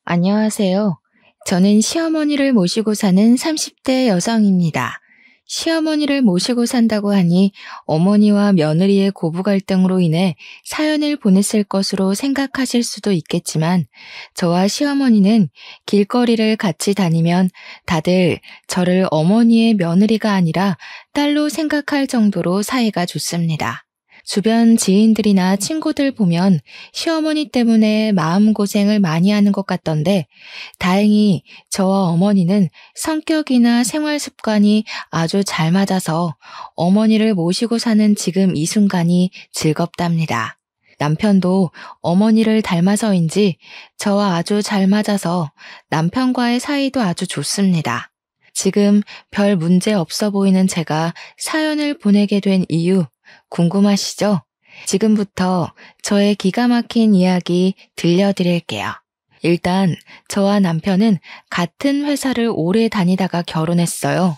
안녕하세요. 저는 시어머니를 모시고 사는 30대 여성입니다. 시어머니를 모시고 산다고 하니 어머니와 며느리의 고부 갈등으로 인해 사연을 보냈을 것으로 생각하실 수도 있겠지만 저와 시어머니는 길거리를 같이 다니면 다들 저를 어머니의 며느리가 아니라 딸로 생각할 정도로 사이가 좋습니다. 주변 지인들이나 친구들 보면 시어머니 때문에 마음고생을 많이 하는 것 같던데 다행히 저와 어머니는 성격이나 생활 습관이 아주 잘 맞아서 어머니를 모시고 사는 지금 이 순간이 즐겁답니다. 남편도 어머니를 닮아서인지 저와 아주 잘 맞아서 남편과의 사이도 아주 좋습니다. 지금 별 문제 없어 보이는 제가 사연을 보내게 된 이유 궁금하시죠? 지금부터 저의 기가 막힌 이야기 들려드릴게요. 일단 저와 남편은 같은 회사를 오래 다니다가 결혼했어요.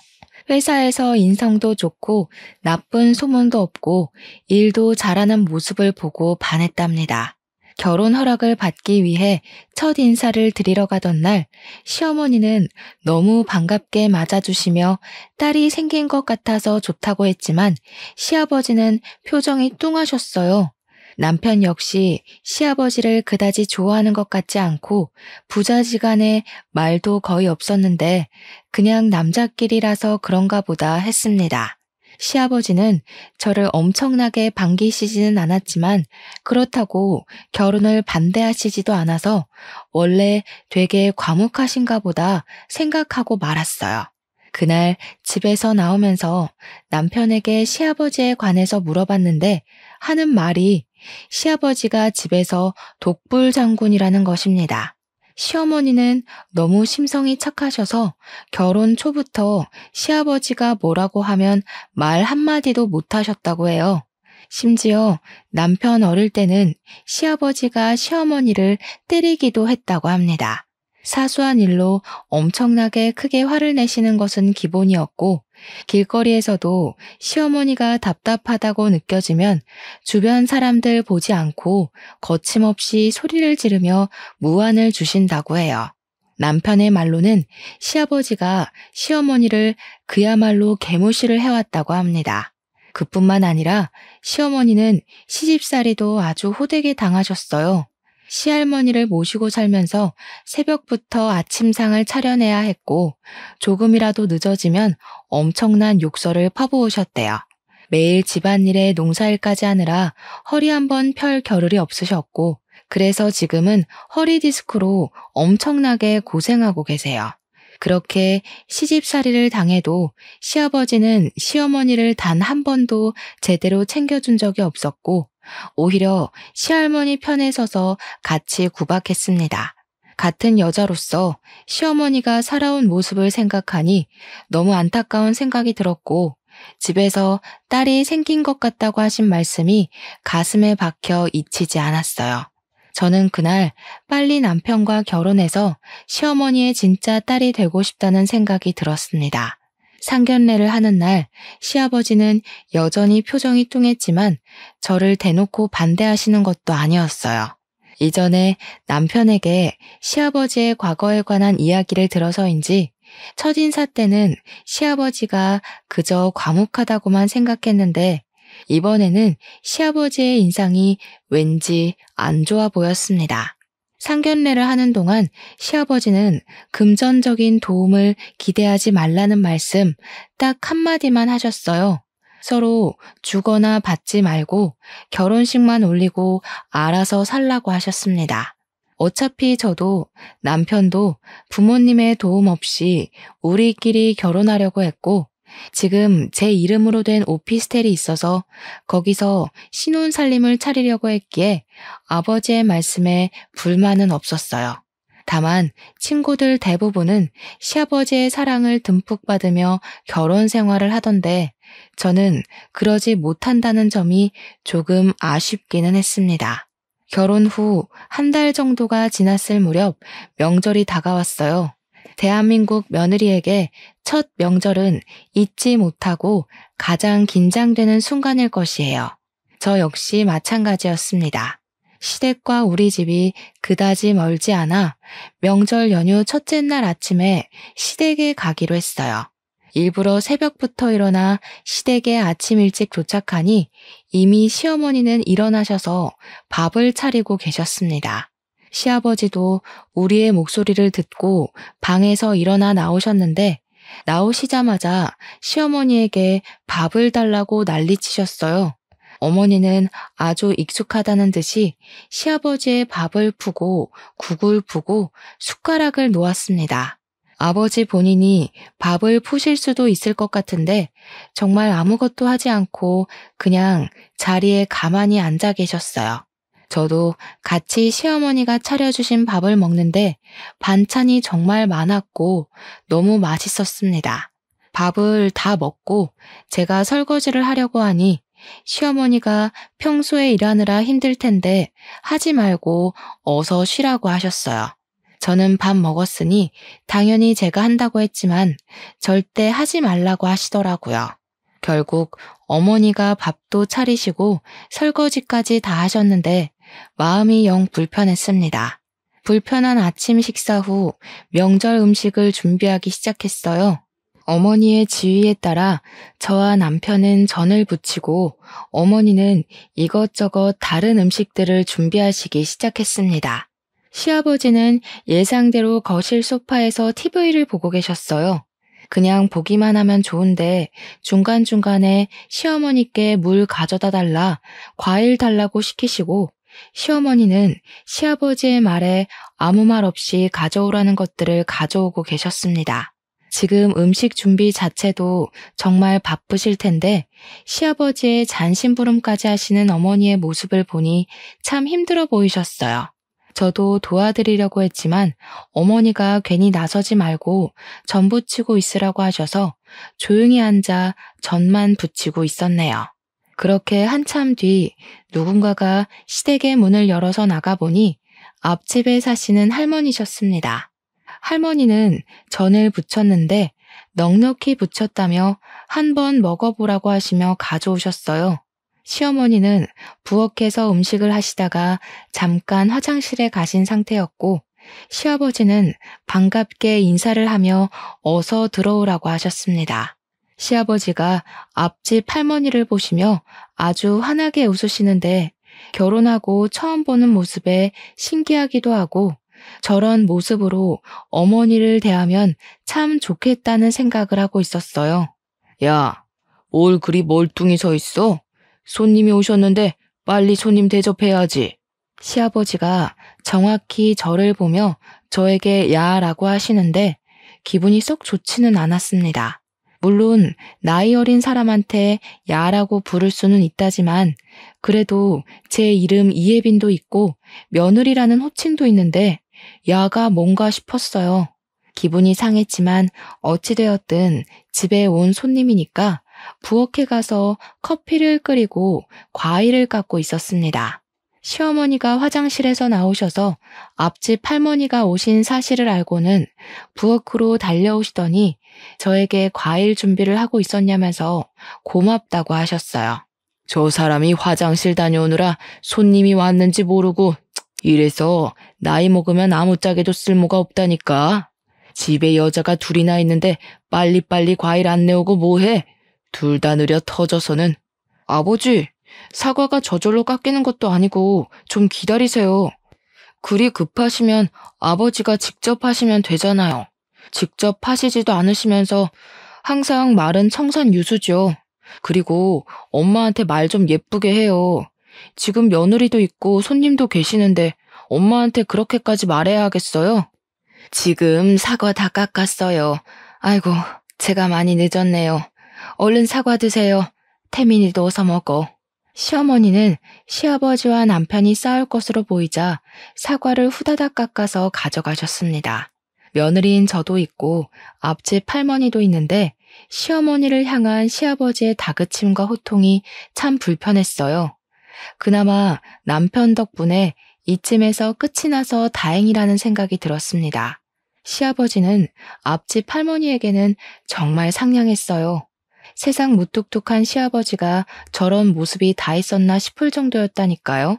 회사에서 인성도 좋고 나쁜 소문도 없고 일도 잘하는 모습을 보고 반했답니다. 결혼 허락을 받기 위해 첫 인사를 드리러 가던 날 시어머니는 너무 반갑게 맞아주시며 딸이 생긴 것 같아서 좋다고 했지만 시아버지는 표정이 뚱하셨어요. 남편 역시 시아버지를 그다지 좋아하는 것 같지 않고 부자지간에 말도 거의 없었는데 그냥 남자끼리라서 그런가 보다 했습니다. 시아버지는 저를 엄청나게 반기시지는 않았지만 그렇다고 결혼을 반대하시지도 않아서 원래 되게 과묵하신가 보다 생각하고 말았어요. 그날 집에서 나오면서 남편에게 시아버지에 관해서 물어봤는데 하는 말이 시아버지가 집에서 독불 장군이라는 것입니다. 시어머니는 너무 심성이 착하셔서 결혼 초부터 시아버지가 뭐라고 하면 말 한마디도 못하셨다고 해요. 심지어 남편 어릴 때는 시아버지가 시어머니를 때리기도 했다고 합니다. 사소한 일로 엄청나게 크게 화를 내시는 것은 기본이었고 길거리에서도 시어머니가 답답하다고 느껴지면 주변 사람들 보지 않고 거침없이 소리를 지르며 무안을 주신다고 해요. 남편의 말로는 시아버지가 시어머니를 그야말로 개무시를 해왔다고 합니다. 그뿐만 아니라 시어머니는 시집살이도 아주 호되게 당하셨어요. 시할머니를 모시고 살면서 새벽부터 아침상을 차려내야 했고 조금이라도 늦어지면 엄청난 욕설을 퍼부으셨대요. 매일 집안일에 농사일까지 하느라 허리 한번 펼 겨를이 없으셨고 그래서 지금은 허리 디스크로 엄청나게 고생하고 계세요. 그렇게 시집살이를 당해도 시아버지는 시어머니를 단 한 번도 제대로 챙겨준 적이 없었고 오히려 시할머니 편에 서서 같이 구박했습니다. 같은 여자로서 시어머니가 살아온 모습을 생각하니 너무 안타까운 생각이 들었고 집에서 딸이 생긴 것 같다고 하신 말씀이 가슴에 박혀 잊히지 않았어요. 저는 그날 빨리 남편과 결혼해서 시어머니의 진짜 딸이 되고 싶다는 생각이 들었습니다. 상견례를 하는 날 시아버지는 여전히 표정이 뚱했지만 저를 대놓고 반대하시는 것도 아니었어요. 이전에 남편에게 시아버지의 과거에 관한 이야기를 들어서인지 첫인사 때는 시아버지가 그저 과묵하다고만 생각했는데 이번에는 시아버지의 인상이 왠지 안 좋아 보였습니다. 상견례를 하는 동안 시아버지는 금전적인 도움을 기대하지 말라는 말씀 딱 한마디만 하셨어요. 서로 주거나 받지 말고 결혼식만 올리고 알아서 살라고 하셨습니다. 어차피 저도 남편도 부모님의 도움 없이 우리끼리 결혼하려고 했고 지금 제 이름으로 된 오피스텔이 있어서 거기서 신혼살림을 차리려고 했기에 아버지의 말씀에 불만은 없었어요. 다만 친구들 대부분은 시아버지의 사랑을 듬뿍 받으며 결혼 생활을 하던데 저는 그러지 못한다는 점이 조금 아쉽기는 했습니다. 결혼 후 한 달 정도가 지났을 무렵 명절이 다가왔어요. 대한민국 며느리에게 첫 명절은 잊지 못하고 가장 긴장되는 순간일 것이에요. 저 역시 마찬가지였습니다. 시댁과 우리 집이 그다지 멀지 않아 명절 연휴 첫째 날 아침에 시댁에 가기로 했어요. 일부러 새벽부터 일어나 시댁에 아침 일찍 도착하니 이미 시어머니는 일어나셔서 밥을 차리고 계셨습니다. 시아버지도 우리의 목소리를 듣고 방에서 일어나 나오셨는데 나오시자마자 시어머니에게 밥을 달라고 난리치셨어요. 어머니는 아주 익숙하다는 듯이 시아버지의 밥을 푸고 국을 푸고 숟가락을 놓았습니다. 아버지 본인이 밥을 푸실 수도 있을 것 같은데 정말 아무것도 하지 않고 그냥 자리에 가만히 앉아 계셨어요. 저도 같이 시어머니가 차려주신 밥을 먹는데 반찬이 정말 많았고 너무 맛있었습니다. 밥을 다 먹고 제가 설거지를 하려고 하니 시어머니가 평소에 일하느라 힘들 텐데 하지 말고 어서 쉬라고 하셨어요. 저는 밥 먹었으니 당연히 제가 한다고 했지만 절대 하지 말라고 하시더라고요. 결국 어머니가 밥도 차리시고 설거지까지 다 하셨는데 마음이 영 불편했습니다. 불편한 아침 식사 후 명절 음식을 준비하기 시작했어요. 어머니의 지휘에 따라 저와 남편은 전을 부치고 어머니는 이것저것 다른 음식들을 준비하시기 시작했습니다. 시아버지는 예상대로 거실 소파에서 TV를 보고 계셨어요. 그냥 보기만 하면 좋은데 중간중간에 시어머니께 물 가져다 달라, 과일 달라고 시키시고 시어머니는 시아버지의 말에 아무 말 없이 가져오라는 것들을 가져오고 계셨습니다. 지금 음식 준비 자체도 정말 바쁘실 텐데 시아버지의 잔심부름까지 하시는 어머니의 모습을 보니 참 힘들어 보이셨어요. 저도 도와드리려고 했지만 어머니가 괜히 나서지 말고 전 부치고 있으라고 하셔서 조용히 앉아 전만 부치고 있었네요. 그렇게 한참 뒤 누군가가 시댁의 문을 열어서 나가보니 앞집에 사시는 할머니셨습니다. 할머니는 전을 부쳤는데 넉넉히 부쳤다며 한번 먹어보라고 하시며 가져오셨어요. 시어머니는 부엌에서 음식을 하시다가 잠깐 화장실에 가신 상태였고 시아버지는 반갑게 인사를 하며 어서 들어오라고 하셨습니다. 시아버지가 앞집 할머니를 보시며 아주 환하게 웃으시는데 결혼하고 처음 보는 모습에 신기하기도 하고 저런 모습으로 어머니를 대하면 참 좋겠다는 생각을 하고 있었어요. 야, 뭘 그리 멀뚱히 서 있어? 손님이 오셨는데 빨리 손님 대접해야지. 시아버지가 정확히 저를 보며 저에게 야라고 하시는데 기분이 썩 좋지는 않았습니다. 물론 나이 어린 사람한테 야라고 부를 수는 있다지만 그래도 제 이름 이예빈도 있고 며느리라는 호칭도 있는데 야가 뭔가 싶었어요. 기분이 상했지만 어찌되었든 집에 온 손님이니까 부엌에 가서 커피를 끓이고 과일을 깎고 있었습니다. 시어머니가 화장실에서 나오셔서 앞집 할머니가 오신 사실을 알고는 부엌으로 달려오시더니 저에게 과일 준비를 하고 있었냐면서 고맙다고 하셨어요. 저 사람이 화장실 다녀오느라 손님이 왔는지 모르고 이래서 나이 먹으면 아무짝에도 쓸모가 없다니까. 집에 여자가 둘이나 있는데 빨리빨리 과일 안 내오고 뭐해? 둘 다 느려 터져서는. 아버지, 사과가 저절로 깎이는 것도 아니고 좀 기다리세요. 그리 급하시면 아버지가 직접 하시면 되잖아요. 직접 하시지도 않으시면서 항상 말은 청산유수죠. 그리고 엄마한테 말 좀 예쁘게 해요. 지금 며느리도 있고 손님도 계시는데 엄마한테 그렇게까지 말해야 하겠어요? 지금 사과 다 깎았어요. 아이고, 제가 많이 늦었네요. 얼른 사과 드세요. 태민이도 어서 먹어. 시어머니는 시아버지와 남편이 싸울 것으로 보이자 사과를 후다닥 깎아서 가져가셨습니다. 며느리인 저도 있고 앞집 할머니도 있는데 시어머니를 향한 시아버지의 다그침과 호통이 참 불편했어요. 그나마 남편 덕분에 이쯤에서 끝이 나서 다행이라는 생각이 들었습니다. 시아버지는 앞집 할머니에게는 정말 상냥했어요. 세상 무뚝뚝한 시아버지가 저런 모습이 다 있었나 싶을 정도였다니까요.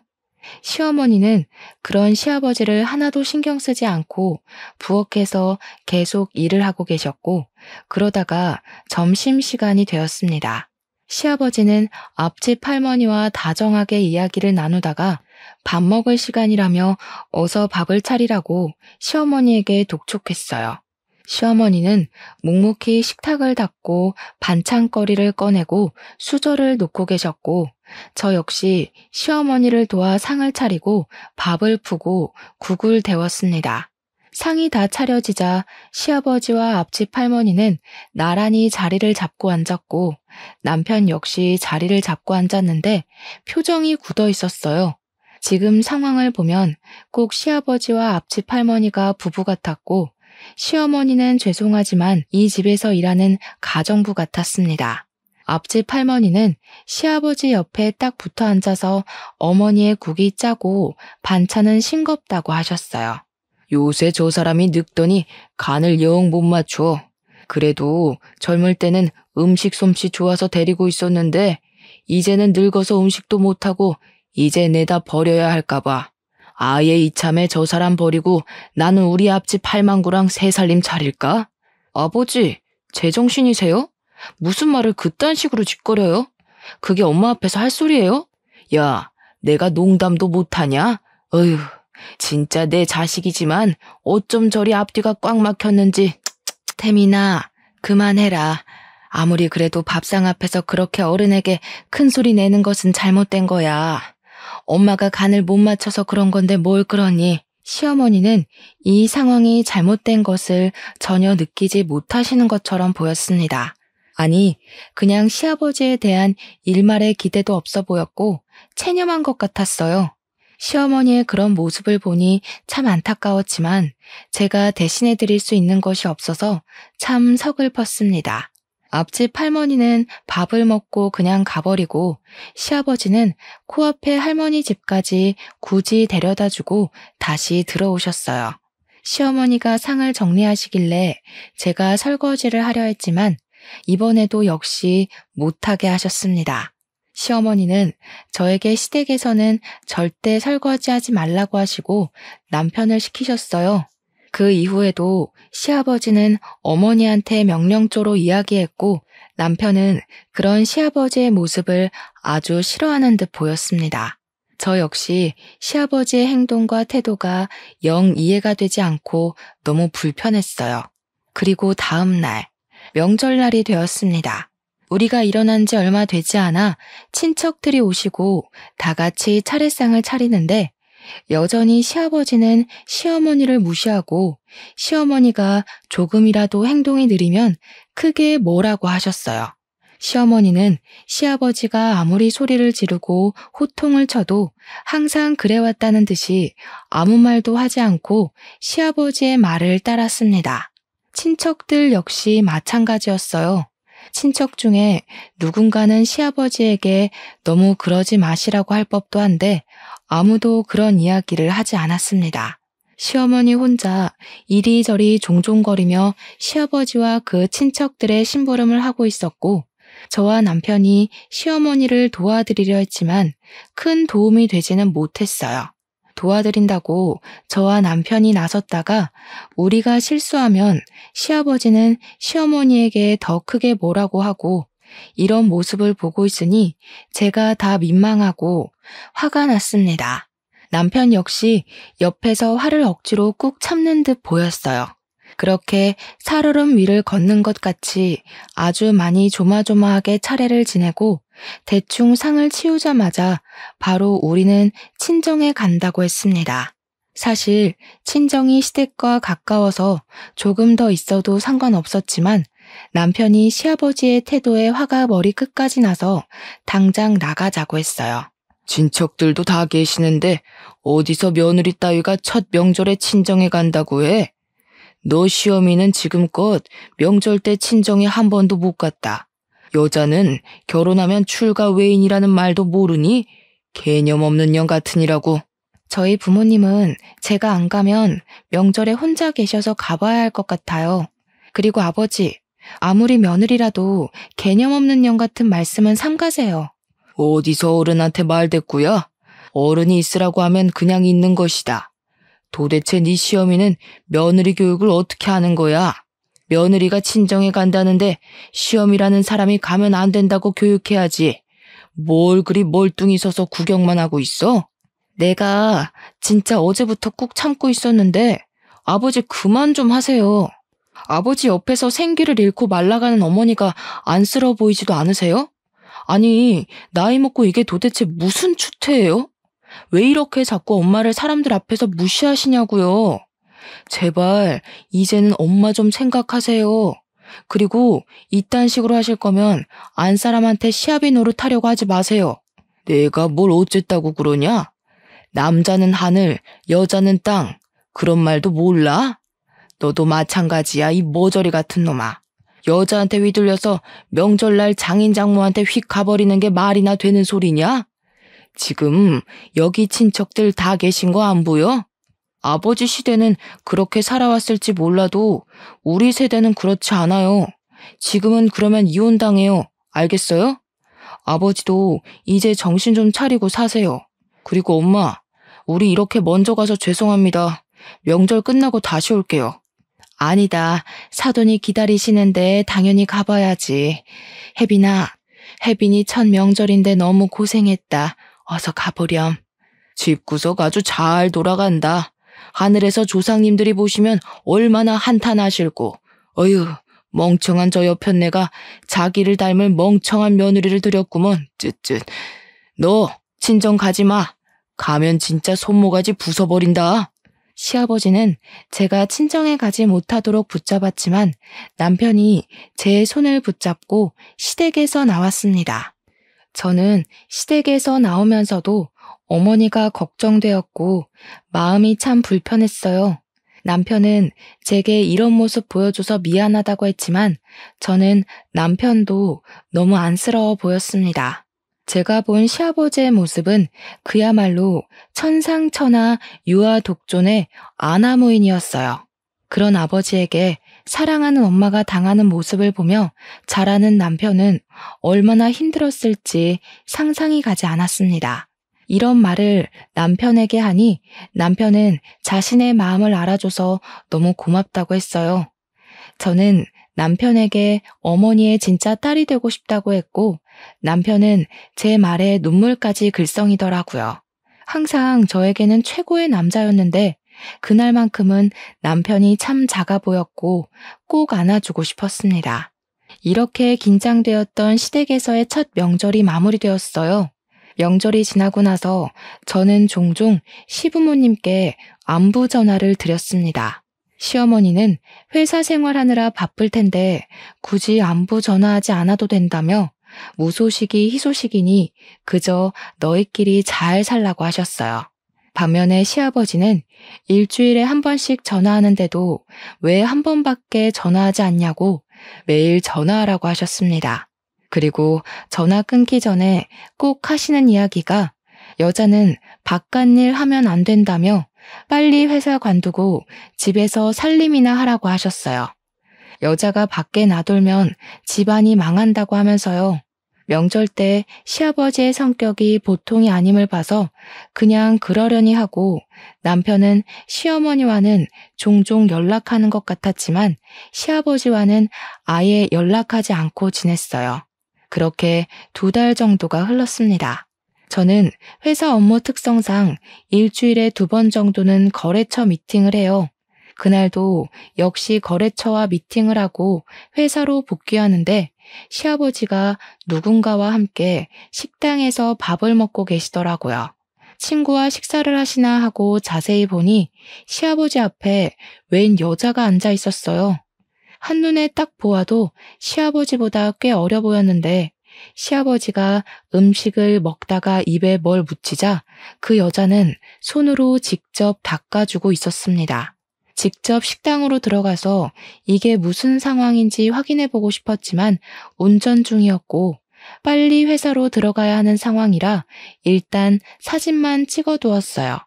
시어머니는 그런 시아버지를 하나도 신경 쓰지 않고 부엌에서 계속 일을 하고 계셨고, 그러다가 점심시간이 되었습니다. 시아버지는 앞집 할머니와 다정하게 이야기를 나누다가 밥 먹을 시간이라며 어서 밥을 차리라고 시어머니에게 독촉했어요. 시어머니는 묵묵히 식탁을 닦고 반찬거리를 꺼내고 수저를 놓고 계셨고, 저 역시 시어머니를 도와 상을 차리고 밥을 푸고 국을 데웠습니다. 상이 다 차려지자 시아버지와 앞집 할머니는 나란히 자리를 잡고 앉았고, 남편 역시 자리를 잡고 앉았는데 표정이 굳어 있었어요. 지금 상황을 보면 꼭 시아버지와 앞집 할머니가 부부 같았고, 시어머니는 죄송하지만 이 집에서 일하는 가정부 같았습니다. 앞집 할머니는 시아버지 옆에 딱 붙어 앉아서 어머니의 국이 짜고 반찬은 싱겁다고 하셨어요. 요새 저 사람이 늙더니 간을 영 못 맞춰. 그래도 젊을 때는 음식 솜씨 좋아서 데리고 있었는데 이제는 늙어서 음식도 못하고 이제 내다 버려야 할까봐. 아예 이참에 저 사람 버리고 나는 우리 앞집 팔망구랑 새 살림 차릴까? 아버지, 제정신이세요? 무슨 말을 그딴 식으로 짓거려요? 그게 엄마 앞에서 할 소리예요? 야, 내가 농담도 못하냐? 어휴, 진짜 내 자식이지만 어쩜 저리 앞뒤가 꽉 막혔는지. 태민아, 그만해라. 아무리 그래도 밥상 앞에서 그렇게 어른에게 큰 소리 내는 것은 잘못된 거야. 엄마가 간을 못 맞춰서 그런 건데 뭘 그러니? 시어머니는 이 상황이 잘못된 것을 전혀 느끼지 못하시는 것처럼 보였습니다. 아니, 그냥 시아버지에 대한 일말의 기대도 없어 보였고 체념한 것 같았어요. 시어머니의 그런 모습을 보니 참 안타까웠지만 제가 대신해 드릴 수 있는 것이 없어서 참 서글펐습니다. 앞집 할머니는 밥을 먹고 그냥 가버리고 시아버지는 코앞에 할머니 집까지 굳이 데려다주고 다시 들어오셨어요. 시어머니가 상을 정리하시길래 제가 설거지를 하려 했지만 이번에도 역시 못하게 하셨습니다. 시어머니는 저에게 시댁에서는 절대 설거지하지 말라고 하시고 남편을 시키셨어요. 그 이후에도 시아버지는 어머니한테 명령조로 이야기했고 남편은 그런 시아버지의 모습을 아주 싫어하는 듯 보였습니다. 저 역시 시아버지의 행동과 태도가 영 이해가 되지 않고 너무 불편했어요. 그리고 다음 날, 명절날이 되었습니다. 우리가 일어난 지 얼마 되지 않아 친척들이 오시고 다 같이 차례상을 차리는데 여전히 시아버지는 시어머니를 무시하고 시어머니가 조금이라도 행동이 느리면 크게 뭐라고 하셨어요. 시어머니는 시아버지가 아무리 소리를 지르고 호통을 쳐도 항상 그래왔다는 듯이 아무 말도 하지 않고 시아버지의 말을 따랐습니다. 친척들 역시 마찬가지였어요. 친척 중에 누군가는 시아버지에게 너무 그러지 마시라고 할 법도 한데 아무도 그런 이야기를 하지 않았습니다. 시어머니 혼자 이리저리 종종거리며 시아버지와 그 친척들의 심부름을 하고 있었고 저와 남편이 시어머니를 도와드리려 했지만 큰 도움이 되지는 못했어요. 도와드린다고 저와 남편이 나섰다가 우리가 실수하면 시아버지는 시어머니에게 더 크게 뭐라고 하고 이런 모습을 보고 있으니 제가 다 민망하고 화가 났습니다. 남편 역시 옆에서 화를 억지로 꾹 참는 듯 보였어요. 그렇게 살얼음 위를 걷는 것 같이 아주 많이 조마조마하게 차례를 지내고 대충 상을 치우자마자 바로 우리는 친정에 간다고 했습니다. 사실 친정이 시댁과 가까워서 조금 더 있어도 상관없었지만 남편이 시아버지의 태도에 화가 머리끝까지 나서 당장 나가자고 했어요. 친척들도 다 계시는데 어디서 며느리 따위가 첫 명절에 친정에 간다고 해? 너 시어미는 지금껏 명절 때 친정에 한 번도 못 갔다. 여자는 결혼하면 출가 외인이라는 말도 모르니 개념 없는 년 같으니라고. 저희 부모님은 제가 안 가면 명절에 혼자 계셔서 가봐야 할 것 같아요. 그리고 아버지, 아무리 며느리라도 개념 없는 년 같은 말씀은 삼가세요. 어디서 어른한테 말대꾸야? 어른이 있으라고 하면 그냥 있는 것이다. 도대체 네 시어미는 며느리 교육을 어떻게 하는 거야? 며느리가 친정에 간다는데 시어미라는 사람이 가면 안 된다고 교육해야지. 뭘 그리 멀뚱히 서서 구경만 하고 있어? 내가 진짜 어제부터 꾹 참고 있었는데 아버지 그만 좀 하세요. 아버지 옆에서 생기를 잃고 말라가는 어머니가 안쓰러워 보이지도 않으세요? 아니, 나이 먹고 이게 도대체 무슨 추태예요? 왜 이렇게 자꾸 엄마를 사람들 앞에서 무시하시냐고요? 제발 이제는 엄마 좀 생각하세요. 그리고 이딴 식으로 하실 거면 안 사람한테 시아비 노릇하려고 하지 마세요. 내가 뭘 어쨌다고 그러냐? 남자는 하늘, 여자는 땅. 그런 말도 몰라? 너도 마찬가지야, 이 모저리 같은 놈아. 여자한테 휘둘려서 명절날 장인 장모한테 휙 가버리는 게 말이나 되는 소리냐? 지금 여기 친척들 다 계신 거 안 보여? 아버지 시대는 그렇게 살아왔을지 몰라도 우리 세대는 그렇지 않아요. 지금은 그러면 이혼당해요. 알겠어요? 아버지도 이제 정신 좀 차리고 사세요. 그리고 엄마, 우리 이렇게 먼저 가서 죄송합니다. 명절 끝나고 다시 올게요. 아니다. 사돈이 기다리시는데 당연히 가봐야지. 혜빈이 첫 명절인데 너무 고생했다. 어서 가보렴. 집구석 아주 잘 돌아간다. 하늘에서 조상님들이 보시면 얼마나 한탄하실고. 어휴, 멍청한 저 여편네가 자기를 닮을 멍청한 며느리를 들였구먼. 쯧쯧. 너 친정 가지 마. 가면 진짜 손모가지 부숴버린다. 시아버지는 제가 친정에 가지 못하도록 붙잡았지만 남편이 제 손을 붙잡고 시댁에서 나왔습니다. 저는 시댁에서 나오면서도 어머니가 걱정되었고 마음이 참 불편했어요. 남편은 제게 이런 모습 보여줘서 미안하다고 했지만 저는 남편도 너무 안쓰러워 보였습니다. 제가 본 시아버지의 모습은 그야말로 천상천하 유아독존의 아나무인이었어요. 그런 아버지에게 사랑하는 엄마가 당하는 모습을 보며 자라는 남편은 얼마나 힘들었을지 상상이 가지 않았습니다. 이런 말을 남편에게 하니 남편은 자신의 마음을 알아줘서 너무 고맙다고 했어요. 저는 남편에게 어머니의 진짜 딸이 되고 싶다고 했고 남편은 제 말에 눈물까지 글썽이더라고요. 항상 저에게는 최고의 남자였는데 그날만큼은 남편이 참 작아 보였고 꼭 안아주고 싶었습니다. 이렇게 긴장되었던 시댁에서의 첫 명절이 마무리되었어요. 명절이 지나고 나서 저는 종종 시부모님께 안부 전화를 드렸습니다. 시어머니는 회사 생활하느라 바쁠 텐데 굳이 안부 전화하지 않아도 된다며 무소식이 희소식이니 그저 너희끼리 잘 살라고 하셨어요. 반면에 시아버지는 일주일에 한 번씩 전화하는데도 왜 한 번밖에 전화하지 않냐고 매일 전화하라고 하셨습니다. 그리고 전화 끊기 전에 꼭 하시는 이야기가 여자는 바깥일 하면 안 된다며 빨리 회사 관두고 집에서 살림이나 하라고 하셨어요. 여자가 밖에 나돌면 집안이 망한다고 하면서요. 명절 때 시아버지의 성격이 보통이 아님을 봐서 그냥 그러려니 하고 남편은 시어머니와는 종종 연락하는 것 같았지만 시아버지와는 아예 연락하지 않고 지냈어요. 그렇게 2달 정도가 흘렀습니다. 저는 회사 업무 특성상 일주일에 2번 정도는 거래처 미팅을 해요. 그날도 역시 거래처와 미팅을 하고 회사로 복귀하는데 시아버지가 누군가와 함께 식당에서 밥을 먹고 계시더라고요. 친구와 식사를 하시나 하고 자세히 보니 시아버지 앞에 웬 여자가 앉아 있었어요. 한눈에 딱 보아도 시아버지보다 꽤 어려 보였는데 시아버지가 음식을 먹다가 입에 뭘 묻히자 그 여자는 손으로 직접 닦아주고 있었습니다. 직접 식당으로 들어가서 이게 무슨 상황인지 확인해보고 싶었지만 운전 중이었고 빨리 회사로 들어가야 하는 상황이라 일단 사진만 찍어두었어요.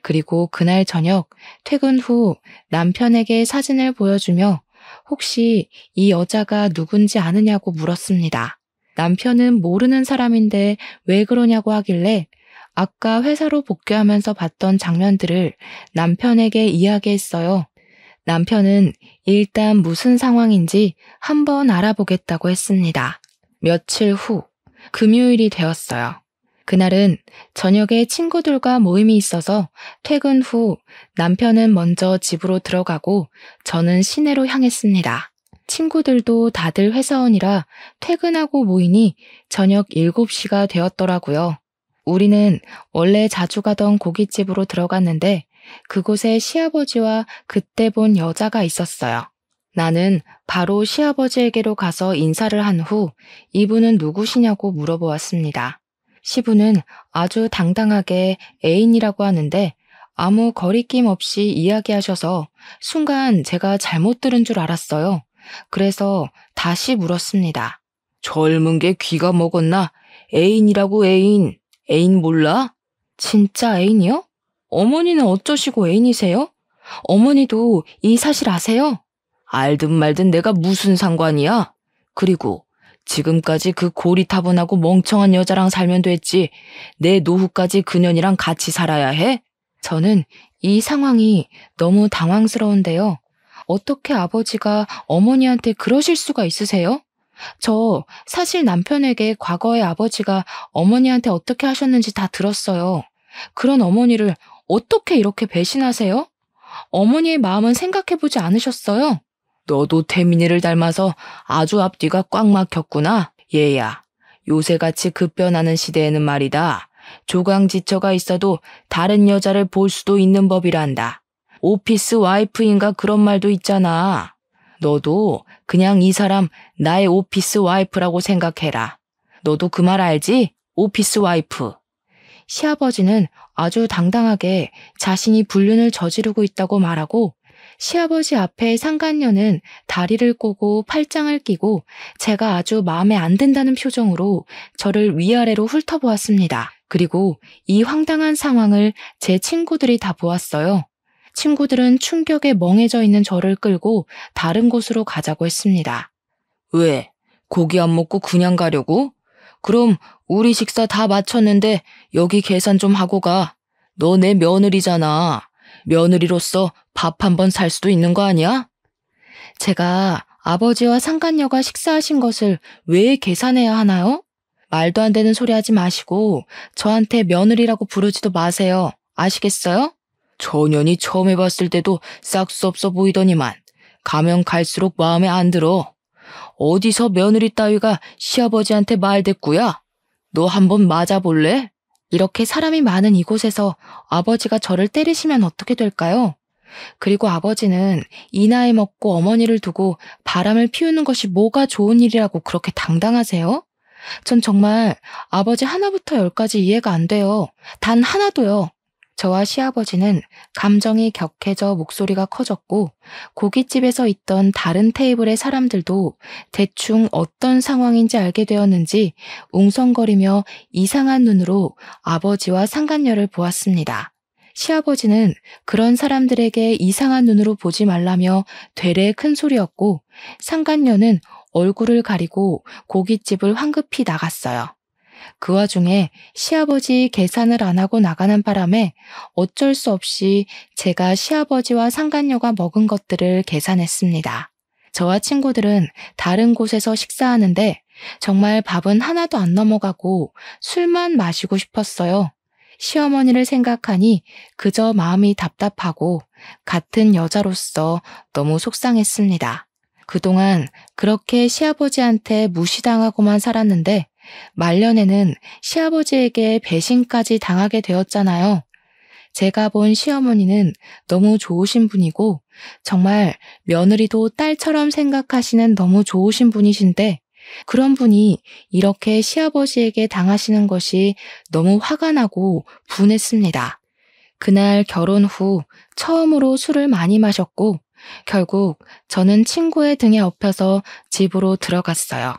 그리고 그날 저녁 퇴근 후 남편에게 사진을 보여주며 혹시 이 여자가 누군지 아느냐고 물었습니다. 남편은 모르는 사람인데 왜 그러냐고 하길래 아까 회사로 복귀하면서 봤던 장면들을 남편에게 이야기했어요. 남편은 일단 무슨 상황인지 한번 알아보겠다고 했습니다. 며칠 후, 금요일이 되었어요. 그날은 저녁에 친구들과 모임이 있어서 퇴근 후 남편은 먼저 집으로 들어가고 저는 시내로 향했습니다. 친구들도 다들 회사원이라 퇴근하고 모이니 저녁 7시가 되었더라고요. 우리는 원래 자주 가던 고깃집으로 들어갔는데 그곳에 시아버지와 그때 본 여자가 있었어요. 나는 바로 시아버지에게로 가서 인사를 한 후 이분은 누구시냐고 물어보았습니다. 시부는 아주 당당하게 애인이라고 하는데 아무 거리낌 없이 이야기하셔서 순간 제가 잘못 들은 줄 알았어요. 그래서 다시 물었습니다. 젊은 게 귀가 먹었나? 애인이라고 애인. 애인 몰라? 진짜 애인이요? 어머니는 어쩌시고 애인이세요? 어머니도 이 사실 아세요? 알든 말든 내가 무슨 상관이야? 그리고 지금까지 그 고리타분하고 멍청한 여자랑 살면 됐지. 내 노후까지 그년이랑 같이 살아야 해? 저는 이 상황이 너무 당황스러운데요. 어떻게 아버지가 어머니한테 그러실 수가 있으세요? 저 사실 남편에게 과거에 아버지가 어머니한테 어떻게 하셨는지 다 들었어요. 그런 어머니를 어떻게 이렇게 배신하세요? 어머니의 마음은 생각해보지 않으셨어요? 너도 태민이를 닮아서 아주 앞뒤가 꽉 막혔구나. 얘야, 요새같이 급변하는 시대에는 말이다. 조강지처가 있어도 다른 여자를 볼 수도 있는 법이란다. 오피스 와이프인가 그런 말도 있잖아. 너도 그냥 이 사람 나의 오피스 와이프라고 생각해라. 너도 그 말 알지? 오피스 와이프. 시아버지는 아주 당당하게 자신이 불륜을 저지르고 있다고 말하고 시아버지 앞에 상간녀는 다리를 꼬고 팔짱을 끼고 제가 아주 마음에 안 든다는 표정으로 저를 위아래로 훑어보았습니다. 그리고 이 황당한 상황을 제 친구들이 다 보았어요. 친구들은 충격에 멍해져 있는 저를 끌고 다른 곳으로 가자고 했습니다. 왜? 고기 안 먹고 그냥 가려고? 그럼 우리 식사 다 마쳤는데 여기 계산 좀 하고 가. 너 내 며느리잖아. 며느리로서 밥 한 번 살 수도 있는 거 아니야? 제가 아버지와 상간녀가 식사하신 것을 왜 계산해야 하나요? 말도 안 되는 소리 하지 마시고 저한테 며느리라고 부르지도 마세요. 아시겠어요? 저년이 처음 해봤을 때도 싹수 없어 보이더니만 가면 갈수록 마음에 안 들어. 어디서 며느리 따위가 시아버지한테 말대꾸야? 너 한번 맞아볼래? 이렇게 사람이 많은 이곳에서 아버지가 저를 때리시면 어떻게 될까요? 그리고 아버지는 이 나이 먹고 어머니를 두고 바람을 피우는 것이 뭐가 좋은 일이라고 그렇게 당당하세요? 전 정말 아버지 하나부터 열까지 이해가 안 돼요. 단 하나도요. 저와 시아버지는 감정이 격해져 목소리가 커졌고 고깃집에서 있던 다른 테이블의 사람들도 대충 어떤 상황인지 알게 되었는지 웅성거리며 이상한 눈으로 아버지와 상간녀를 보았습니다. 시아버지는 그런 사람들에게 이상한 눈으로 보지 말라며 되레 큰 소리였고 상간녀는 얼굴을 가리고 고깃집을 황급히 나갔어요. 그 와중에 시아버지 계산을 안 하고 나가는 바람에 어쩔 수 없이 제가 시아버지와 상간녀가 먹은 것들을 계산했습니다. 저와 친구들은 다른 곳에서 식사하는데 정말 밥은 하나도 안 넘어가고 술만 마시고 싶었어요. 시어머니를 생각하니 그저 마음이 답답하고 같은 여자로서 너무 속상했습니다. 그동안 그렇게 시아버지한테 무시당하고만 살았는데 말년에는 시아버지에게 배신까지 당하게 되었잖아요. 제가 본 시어머니는 너무 좋으신 분이고 정말 며느리도 딸처럼 생각하시는 너무 좋으신 분이신데 그런 분이 이렇게 시아버지에게 당하시는 것이 너무 화가 나고 분했습니다. 그날 결혼 후 처음으로 술을 많이 마셨고 결국 저는 친구의 등에 업혀서 집으로 들어갔어요.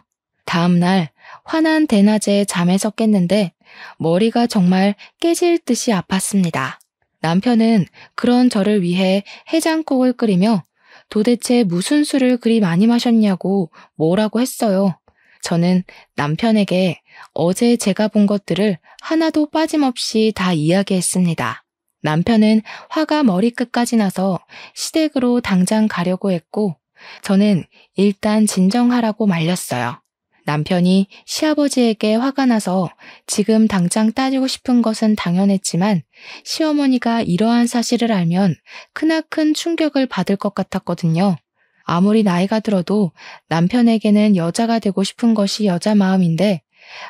다음 날 환한 대낮에 잠에서 깼는데 머리가 정말 깨질 듯이 아팠습니다. 남편은 그런 저를 위해 해장국을 끓이며 도대체 무슨 술을 그리 많이 마셨냐고 뭐라고 했어요. 저는 남편에게 어제 제가 본 것들을 하나도 빠짐없이 다 이야기했습니다. 남편은 화가 머리끝까지 나서 시댁으로 당장 가려고 했고, 저는 일단 진정하라고 말렸어요. 남편이 시아버지에게 화가 나서 지금 당장 따지고 싶은 것은 당연했지만 시어머니가 이러한 사실을 알면 크나큰 충격을 받을 것 같았거든요. 아무리 나이가 들어도 남편에게는 여자가 되고 싶은 것이 여자 마음인데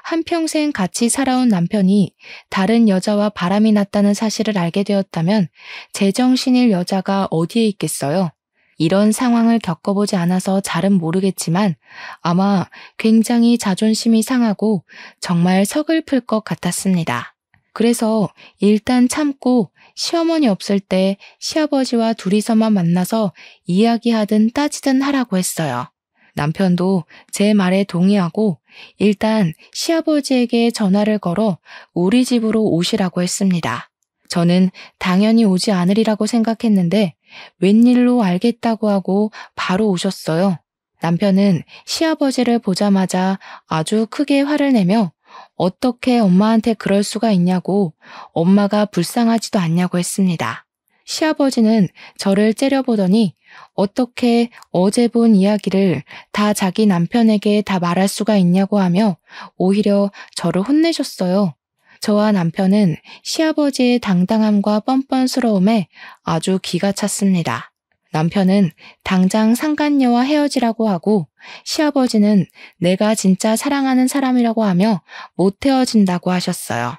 한평생 같이 살아온 남편이 다른 여자와 바람이 났다는 사실을 알게 되었다면 제정신일 여자가 어디에 있겠어요? 이런 상황을 겪어보지 않아서 잘은 모르겠지만 아마 굉장히 자존심이 상하고 정말 서글플 것 같았습니다. 그래서 일단 참고 시어머니 없을 때 시아버지와 둘이서만 만나서 이야기하든 따지든 하라고 했어요. 남편도 제 말에 동의하고 일단 시아버지에게 전화를 걸어 우리 집으로 오시라고 했습니다. 저는 당연히 오지 않으리라고 생각했는데 웬일로 알겠다고 하고 바로 오셨어요. 남편은 시아버지를 보자마자 아주 크게 화를 내며 어떻게 엄마한테 그럴 수가 있냐고 엄마가 불쌍하지도 않냐고 했습니다. 시아버지는 저를 째려보더니 어떻게 어제 본 이야기를 다 자기 남편에게 다 말할 수가 있냐고 하며 오히려 저를 혼내셨어요. 저와 남편은 시아버지의 당당함과 뻔뻔스러움에 아주 기가 찼습니다. 남편은 당장 상간녀와 헤어지라고 하고 시아버지는 내가 진짜 사랑하는 사람이라고 하며 못 헤어진다고 하셨어요.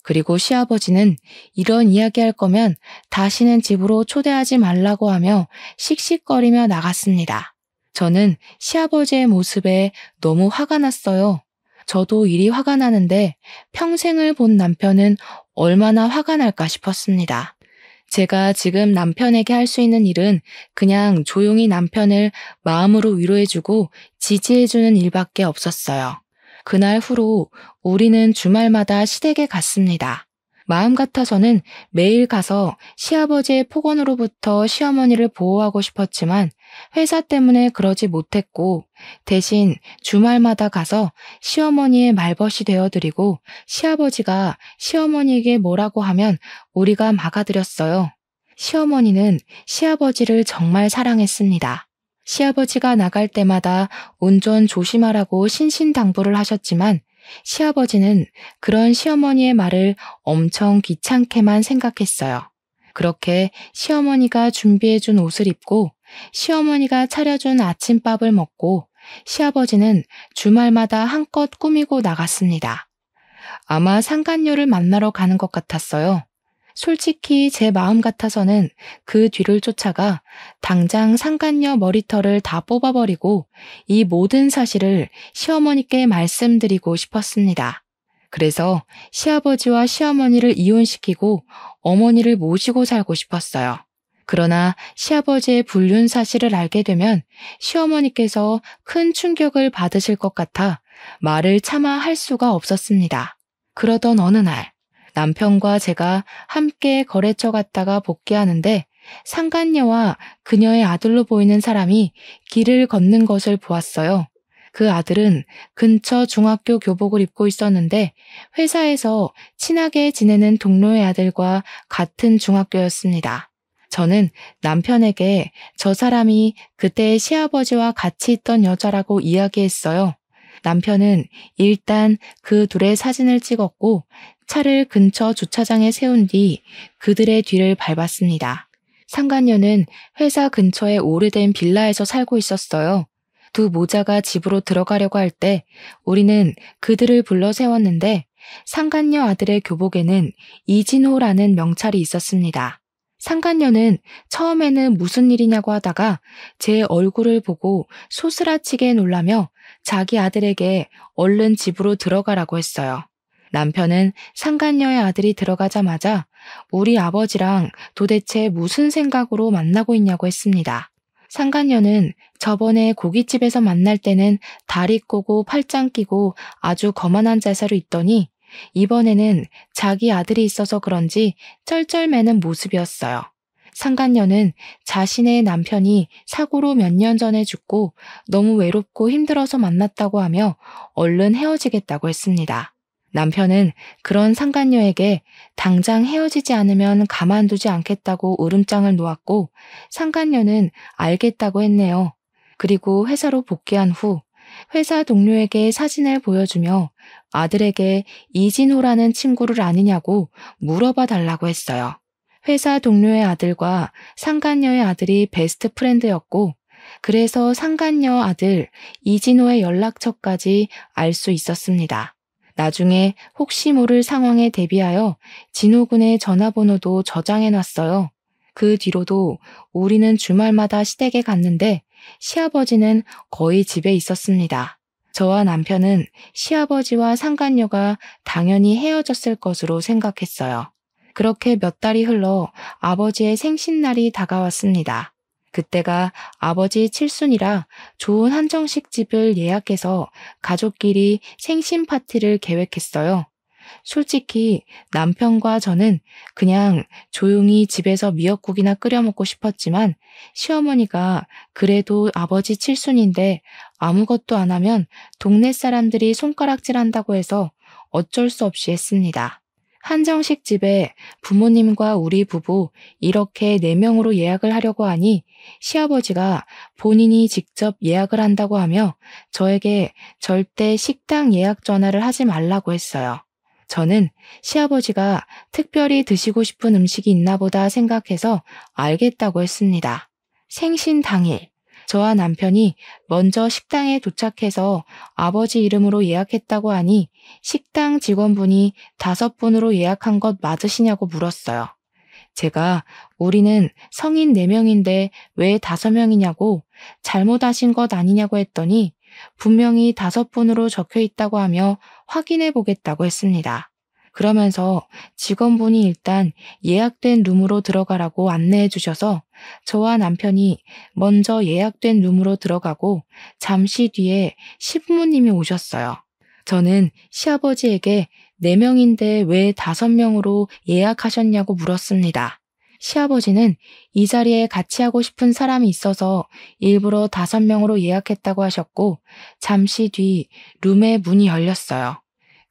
그리고 시아버지는 이런 이야기할 거면 다시는 집으로 초대하지 말라고 하며 씩씩거리며 나갔습니다. 저는 시아버지의 모습에 너무 화가 났어요. 저도 이리 화가 나는데 평생을 본 남편은 얼마나 화가 날까 싶었습니다. 제가 지금 남편에게 할 수 있는 일은 그냥 조용히 남편을 마음으로 위로해주고 지지해주는 일밖에 없었어요. 그날 후로 우리는 주말마다 시댁에 갔습니다. 마음 같아서는 매일 가서 시아버지의 폭언으로부터 시어머니를 보호하고 싶었지만 회사 때문에 그러지 못했고 대신 주말마다 가서 시어머니의 말벗이 되어드리고 시아버지가 시어머니에게 뭐라고 하면 우리가 막아드렸어요. 시어머니는 시아버지를 정말 사랑했습니다. 시아버지가 나갈 때마다 운전 조심하라고 신신당부를 하셨지만 시아버지는 그런 시어머니의 말을 엄청 귀찮게만 생각했어요. 그렇게 시어머니가 준비해준 옷을 입고 시어머니가 차려준 아침밥을 먹고 시아버지는 주말마다 한껏 꾸미고 나갔습니다. 아마 상간녀를 만나러 가는 것 같았어요. 솔직히 제 마음 같아서는 그 뒤를 쫓아가 당장 상간녀 머리털을 다 뽑아버리고 이 모든 사실을 시어머니께 말씀드리고 싶었습니다. 그래서 시아버지와 시어머니를 이혼시키고 어머니를 모시고 살고 싶었어요. 그러나 시아버지의 불륜 사실을 알게 되면 시어머니께서 큰 충격을 받으실 것 같아 말을 차마 할 수가 없었습니다. 그러던 어느 날 남편과 제가 함께 거래처 갔다가 복귀하는데 상간녀와 그녀의 아들로 보이는 사람이 길을 걷는 것을 보았어요. 그 아들은 근처 중학교 교복을 입고 있었는데 회사에서 친하게 지내는 동료의 아들과 같은 중학교였습니다. 저는 남편에게 저 사람이 그때 시아버지와 같이 있던 여자라고 이야기했어요. 남편은 일단 그 둘의 사진을 찍었고 차를 근처 주차장에 세운 뒤 그들의 뒤를 밟았습니다. 상간녀는 회사 근처의 오래된 빌라에서 살고 있었어요. 두 모자가 집으로 들어가려고 할 때 우리는 그들을 불러 세웠는데 상간녀 아들의 교복에는 이진호라는 명찰이 있었습니다. 상간녀는 처음에는 무슨 일이냐고 하다가 제 얼굴을 보고 소스라치게 놀라며 자기 아들에게 얼른 집으로 들어가라고 했어요. 남편은 상간녀의 아들이 들어가자마자 우리 아버지랑 도대체 무슨 생각으로 만나고 있냐고 했습니다. 상간녀는 저번에 고깃집에서 만날 때는 다리 꼬고 팔짱 끼고 아주 거만한 자세로 있더니 이번에는 자기 아들이 있어서 그런지 쩔쩔매는 모습이었어요. 상간녀는 자신의 남편이 사고로 몇 년 전에 죽고 너무 외롭고 힘들어서 만났다고 하며 얼른 헤어지겠다고 했습니다. 남편은 그런 상간녀에게 당장 헤어지지 않으면 가만두지 않겠다고 으름장을 놓았고 상간녀는 알겠다고 했네요. 그리고 회사로 복귀한 후 회사 동료에게 사진을 보여주며 아들에게 이진호라는 친구를 아느냐고 물어봐 달라고 했어요. 회사 동료의 아들과 상간녀의 아들이 베스트 프렌드였고 그래서 상간녀 아들 이진호의 연락처까지 알 수 있었습니다. 나중에 혹시 모를 상황에 대비하여 진호군의 전화번호도 저장해놨어요. 그 뒤로도 우리는 주말마다 시댁에 갔는데 시아버지는 거의 집에 있었습니다. 저와 남편은 시아버지와 상간녀가 당연히 헤어졌을 것으로 생각했어요. 그렇게 몇 달이 흘러 아버지의 생신날이 다가왔습니다. 그때가 아버지 칠순이라 좋은 한정식 집을 예약해서 가족끼리 생신 파티를 계획했어요. 솔직히 남편과 저는 그냥 조용히 집에서 미역국이나 끓여 먹고 싶었지만 시어머니가 그래도 아버지 칠순인데 아무것도 안 하면 동네 사람들이 손가락질한다고 해서 어쩔 수 없이 했습니다. 한정식 집에 부모님과 우리 부부 이렇게 4명으로 예약을 하려고 하니 시아버지가 본인이 직접 예약을 한다고 하며 저에게 절대 식당 예약 전화를 하지 말라고 했어요. 저는 시아버지가 특별히 드시고 싶은 음식이 있나 보다 생각해서 알겠다고 했습니다. 생신 당일, 저와 남편이 먼저 식당에 도착해서 아버지 이름으로 예약했다고 하니 식당 직원분이 5분으로 예약한 것 맞으시냐고 물었어요. 제가 우리는 성인 4명인데 왜 5명이냐고 잘못하신 것 아니냐고 했더니 분명히 5분으로 적혀 있다고 하며 확인해 보겠다고 했습니다. 그러면서 직원분이 일단 예약된 룸으로 들어가라고 안내해 주셔서 저와 남편이 먼저 예약된 룸으로 들어가고 잠시 뒤에 시부모님이 오셨어요. 저는 시아버지에게 4명인데 왜 5명으로 예약하셨냐고 물었습니다. 시아버지는 이 자리에 같이 하고 싶은 사람이 있어서 일부러 5명으로 예약했다고 하셨고 잠시 뒤 룸의 문이 열렸어요.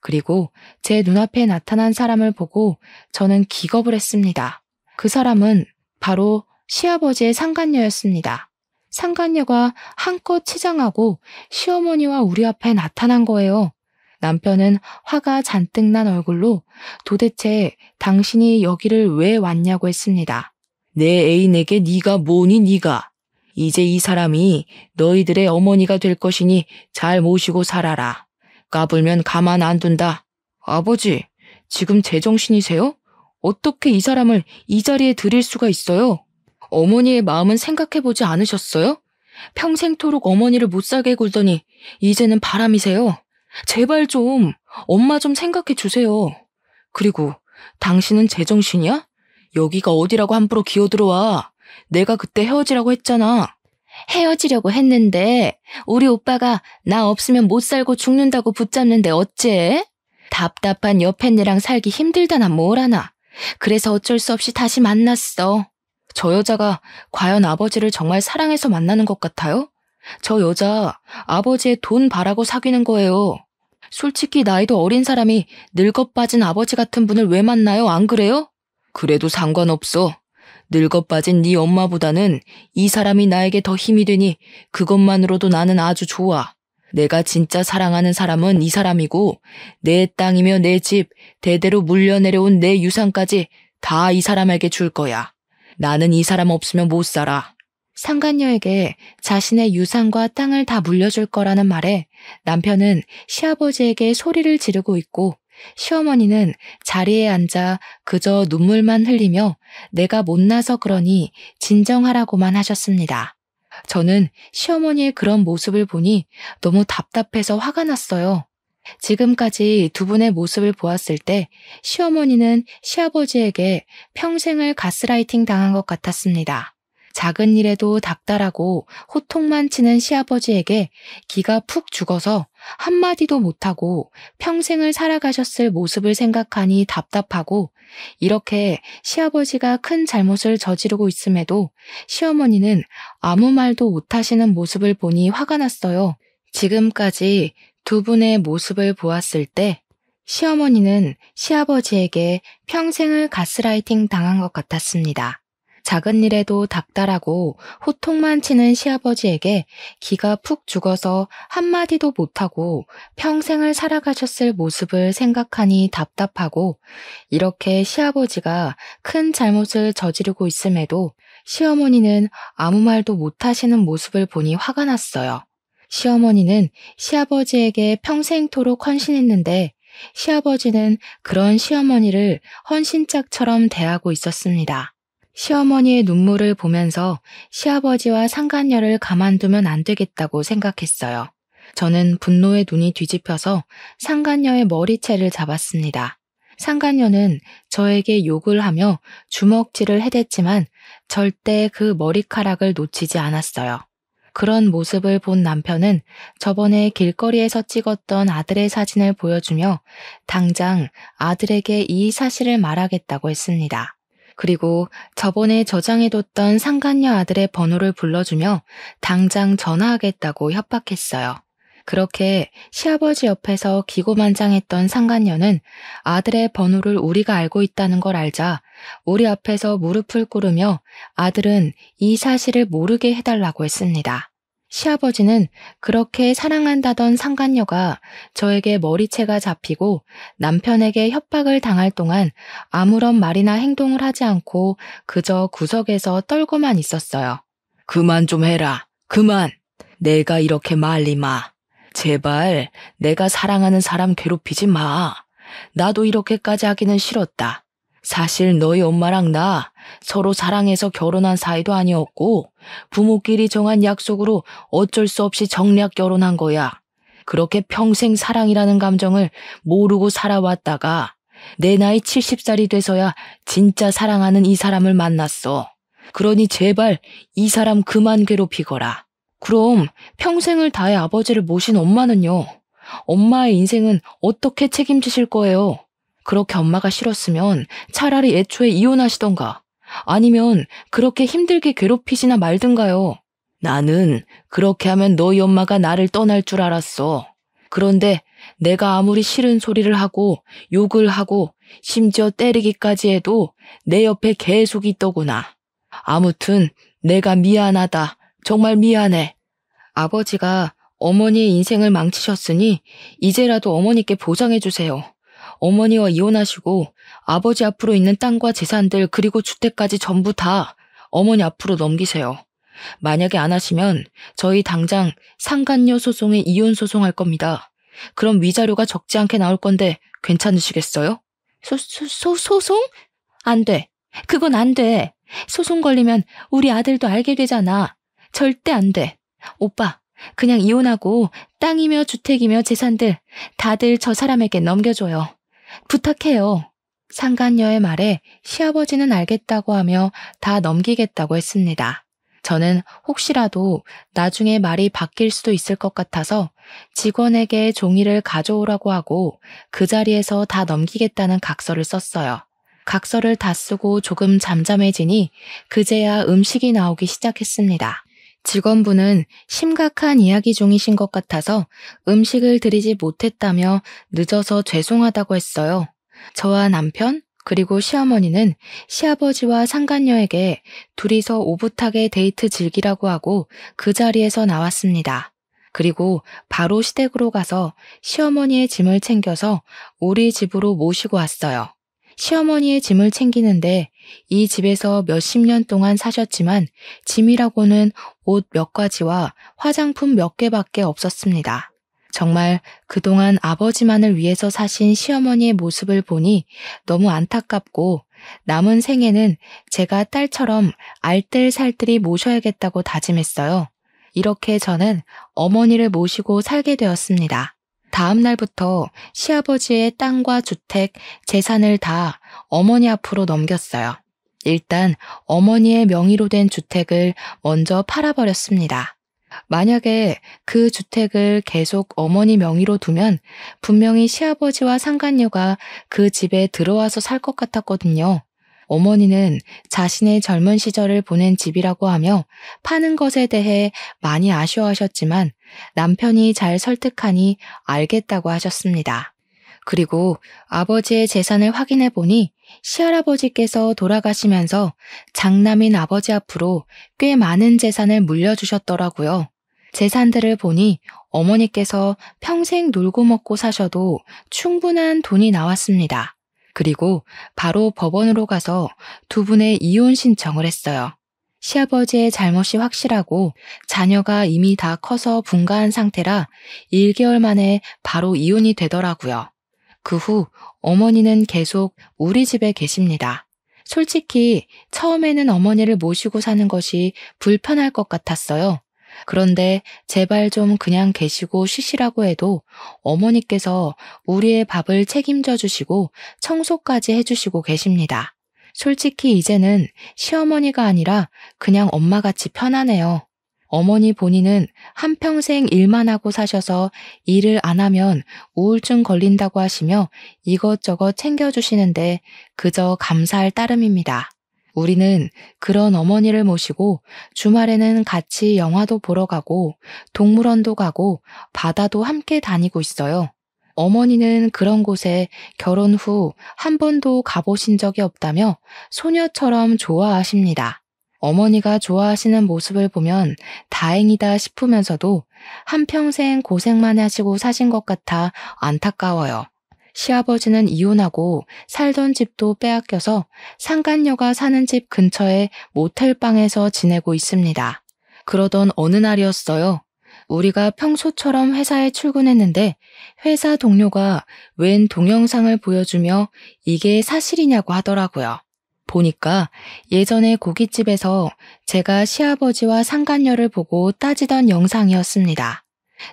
그리고 제 눈앞에 나타난 사람을 보고 저는 기겁을 했습니다. 그 사람은 바로 시아버지의 상간녀였습니다. 상간녀가 한껏 치장하고 시어머니와 우리 앞에 나타난 거예요. 남편은 화가 잔뜩 난 얼굴로 도대체 당신이 여기를 왜 왔냐고 했습니다. 내 애인에게 네가 뭐니 네가. 이제 이 사람이 너희들의 어머니가 될 것이니 잘 모시고 살아라. 까불면 가만 안 둔다. 아버지, 지금 제정신이세요? 어떻게 이 사람을 이 자리에 들일 수가 있어요? 어머니의 마음은 생각해보지 않으셨어요? 평생토록 어머니를 못 살게 굴더니 이제는 바람이세요. 제발 좀 엄마 좀 생각해 주세요. 그리고 당신은 제정신이야? 여기가 어디라고 함부로 기어들어와. 내가 그때 헤어지라고 했잖아. 헤어지려고 했는데 우리 오빠가 나 없으면 못 살고 죽는다고 붙잡는데 어째? 답답한 여편네랑 살기 힘들다나 뭐라나. 그래서 어쩔 수 없이 다시 만났어. 저 여자가 과연 아버지를 정말 사랑해서 만나는 것 같아요? 저 여자 아버지의 돈 바라고 사귀는 거예요. 솔직히 나이도 어린 사람이 늙어 빠진 아버지 같은 분을 왜 만나요? 안 그래요? 그래도 상관없어. 늙어 빠진 네 엄마보다는 이 사람이 나에게 더 힘이 되니 그것만으로도 나는 아주 좋아. 내가 진짜 사랑하는 사람은 이 사람이고 내 땅이며 내 집, 대대로 물려내려온 내 유산까지 다 이 사람에게 줄 거야. 나는 이 사람 없으면 못 살아. 상간녀에게 자신의 유산과 땅을 다 물려줄 거라는 말에 남편은 시아버지에게 소리를 지르고 있고 시어머니는 자리에 앉아 그저 눈물만 흘리며 내가 못나서 그러니 진정하라고만 하셨습니다. 저는 시어머니의 그런 모습을 보니 너무 답답해서 화가 났어요. 지금까지 두 분의 모습을 보았을 때 시어머니는 시아버지에게 평생을 가스라이팅 당한 것 같았습니다. 작은 일에도 닥달하고 호통만 치는 시아버지에게 기가 푹 죽어서 한마디도 못하고 평생을 살아가셨을 모습을 생각하니 답답하고 이렇게 시아버지가 큰 잘못을 저지르고 있음에도 시어머니는 아무 말도 못하시는 모습을 보니 화가 났어요. 지금까지 두 분의 모습을 보았을 때 시어머니는 시아버지에게 평생을 가스라이팅 당한 것 같았습니다. 작은 일에도 닥달하고 호통만 치는 시아버지에게 기가 푹 죽어서 한마디도 못하고 평생을 살아가셨을 모습을 생각하니 답답하고, 이렇게 시아버지가 큰 잘못을 저지르고 있음에도 시어머니는 아무 말도 못하시는 모습을 보니 화가 났어요. 시어머니는 시아버지에게 평생토록 헌신했는데 시아버지는 그런 시어머니를 헌신짝처럼 대하고 있었습니다. 시어머니의 눈물을 보면서 시아버지와 상간녀를 가만두면 안 되겠다고 생각했어요. 저는 분노에 눈이 뒤집혀서 상간녀의 머리채를 잡았습니다. 상간녀는 저에게 욕을 하며 주먹질을 해댔지만 절대 그 머리카락을 놓치지 않았어요. 그런 모습을 본 남편은 저번에 길거리에서 찍었던 아들의 사진을 보여주며 당장 아들에게 이 사실을 말하겠다고 했습니다. 그리고 저번에 저장해뒀던 상간녀 아들의 번호를 불러주며 당장 전화하겠다고 협박했어요. 그렇게 시아버지 옆에서 기고만장했던 상간녀는 아들의 번호를 우리가 알고 있다는 걸 알자 우리 앞에서 무릎을 꿇으며 아들은 이 사실을 모르게 해달라고 했습니다. 시아버지는 그렇게 사랑한다던 상간녀가 저에게 머리채가 잡히고 남편에게 협박을 당할 동안 아무런 말이나 행동을 하지 않고 그저 구석에서 떨고만 있었어요. 그만 좀 해라. 그만. 내가 이렇게 말리 마. 제발 내가 사랑하는 사람 괴롭히지 마. 나도 이렇게까지 하기는 싫었다. 사실 너희 엄마랑 나 서로 사랑해서 결혼한 사이도 아니었고 부모끼리 정한 약속으로 어쩔 수 없이 정략 결혼한 거야. 그렇게 평생 사랑이라는 감정을 모르고 살아왔다가 내 나이 70살이 돼서야 진짜 사랑하는 이 사람을 만났어. 그러니 제발 이 사람 그만 괴롭히거라. 그럼 평생을 다해 아버지를 모신 엄마는요? 엄마의 인생은 어떻게 책임지실 거예요? 그렇게 엄마가 싫었으면 차라리 애초에 이혼하시던가 아니면 그렇게 힘들게 괴롭히시나 말든가요. 나는 그렇게 하면 너희 엄마가 나를 떠날 줄 알았어. 그런데 내가 아무리 싫은 소리를 하고 욕을 하고 심지어 때리기까지 해도 내 옆에 계속 있더구나. 아무튼 내가 미안하다. 정말 미안해. 아버지가 어머니의 인생을 망치셨으니 이제라도 어머니께 보상해주세요. 어머니와 이혼하시고 아버지 앞으로 있는 땅과 재산들 그리고 주택까지 전부 다 어머니 앞으로 넘기세요. 만약에 안 하시면 저희 당장 상간녀 소송에 이혼 소송할 겁니다. 그럼 위자료가 적지 않게 나올 건데 괜찮으시겠어요? 소송? 안 돼. 그건 안 돼. 소송 걸리면 우리 아들도 알게 되잖아. 절대 안 돼. 오빠, 그냥 이혼하고 땅이며 주택이며 재산들 다들 저 사람에게 넘겨줘요. 부탁해요. 상간녀의 말에 시아버지는 알겠다고 하며 다 넘기겠다고 했습니다. 저는 혹시라도 나중에 말이 바뀔 수도 있을 것 같아서 직원에게 종이를 가져오라고 하고 그 자리에서 다 넘기겠다는 각서를 썼어요. 각서를 다 쓰고 조금 잠잠해지니 그제야 음식이 나오기 시작했습니다. 직원분은 심각한 이야기 중이신 것 같아서 음식을 드리지 못했다며 늦어서 죄송하다고 했어요. 저와 남편 그리고 시어머니는 시아버지와 상간녀에게 둘이서 오붓하게 데이트 즐기라고 하고 그 자리에서 나왔습니다. 그리고 바로 시댁으로 가서 시어머니의 짐을 챙겨서 우리 집으로 모시고 왔어요. 시어머니의 짐을 챙기는데 이 집에서 몇십 년 동안 사셨지만 짐이라고는 옷 몇 가지와 화장품 몇 개밖에 없었습니다. 정말 그동안 아버지만을 위해서 사신 시어머니의 모습을 보니 너무 안타깝고 남은 생에는 제가 딸처럼 알뜰살뜰히 모셔야겠다고 다짐했어요. 이렇게 저는 어머니를 모시고 살게 되었습니다. 다음 날부터 시아버지의 땅과 주택, 재산을 다 어머니 앞으로 넘겼어요. 일단 어머니의 명의로 된 주택을 먼저 팔아버렸습니다. 만약에 그 주택을 계속 어머니 명의로 두면 분명히 시아버지와 상간녀가 그 집에 들어와서 살 것 같았거든요. 어머니는 자신의 젊은 시절을 보낸 집이라고 하며 파는 것에 대해 많이 아쉬워하셨지만 남편이 잘 설득하니 알겠다고 하셨습니다. 그리고 아버지의 재산을 확인해 보니 시할아버지께서 돌아가시면서 장남인 아버지 앞으로 꽤 많은 재산을 물려주셨더라고요. 재산들을 보니 어머니께서 평생 놀고 먹고 사셔도 충분한 돈이 나왔습니다. 그리고 바로 법원으로 가서 두 분의 이혼 신청을 했어요. 시아버지의 잘못이 확실하고 자녀가 이미 다 커서 분가한 상태라 1개월 만에 바로 이혼이 되더라고요. 그 후 어머니는 계속 우리 집에 계십니다. 솔직히 처음에는 어머니를 모시고 사는 것이 불편할 것 같았어요. 그런데 제발 좀 그냥 계시고 쉬시라고 해도 어머니께서 우리의 밥을 책임져 주시고 청소까지 해주시고 계십니다. 솔직히 이제는 시어머니가 아니라 그냥 엄마같이 편하네요. 어머니 본인은 한평생 일만 하고 사셔서 일을 안 하면 우울증 걸린다고 하시며 이것저것 챙겨주시는데 그저 감사할 따름입니다. 우리는 그런 어머니를 모시고 주말에는 같이 영화도 보러 가고 동물원도 가고 바다도 함께 다니고 있어요. 어머니는 그런 곳에 결혼 후 한 번도 가보신 적이 없다며 소녀처럼 좋아하십니다. 어머니가 좋아하시는 모습을 보면 다행이다 싶으면서도 한평생 고생만 하시고 사신 것 같아 안타까워요. 시아버지는 이혼하고 살던 집도 빼앗겨서 상간녀가 사는 집 근처의 모텔방에서 지내고 있습니다. 그러던 어느 날이었어요. 우리가 평소처럼 회사에 출근했는데 회사 동료가 웬 동영상을 보여주며 이게 사실이냐고 하더라고요. 보니까 예전에 고깃집에서 제가 시아버지와 상간녀를 보고 따지던 영상이었습니다.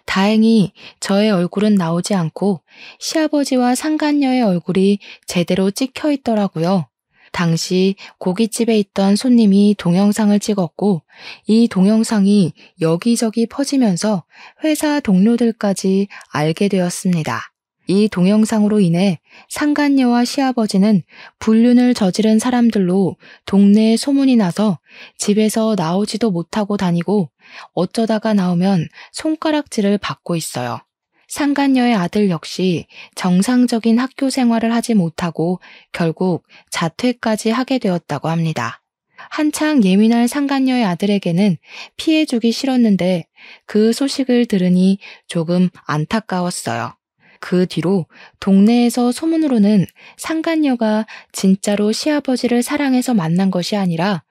다행히 저의 얼굴은 나오지 않고 시아버지와 상간녀의 얼굴이 제대로 찍혀 있더라고요. 당시 고깃집에 있던 손님이 동영상을 찍었고 이 동영상이 여기저기 퍼지면서 회사 동료들까지 알게 되었습니다. 이 동영상으로 인해 상간녀와 시아버지는 불륜을 저지른 사람들로 동네에 소문이 나서 집에서 나오지도 못하고 다니고 어쩌다가 나오면 손가락질을 받고 있어요. 상간녀의 아들 역시 정상적인 학교 생활을 하지 못하고 결국 자퇴까지 하게 되었다고 합니다. 한창 예민할 상간녀의 아들에게는 피해주기 싫었는데 그 소식을 들으니 조금 안타까웠어요. 그 뒤로 동네에서 소문으로는 상간녀가 진짜로 시아버지를 사랑해서 만난 것이 아니라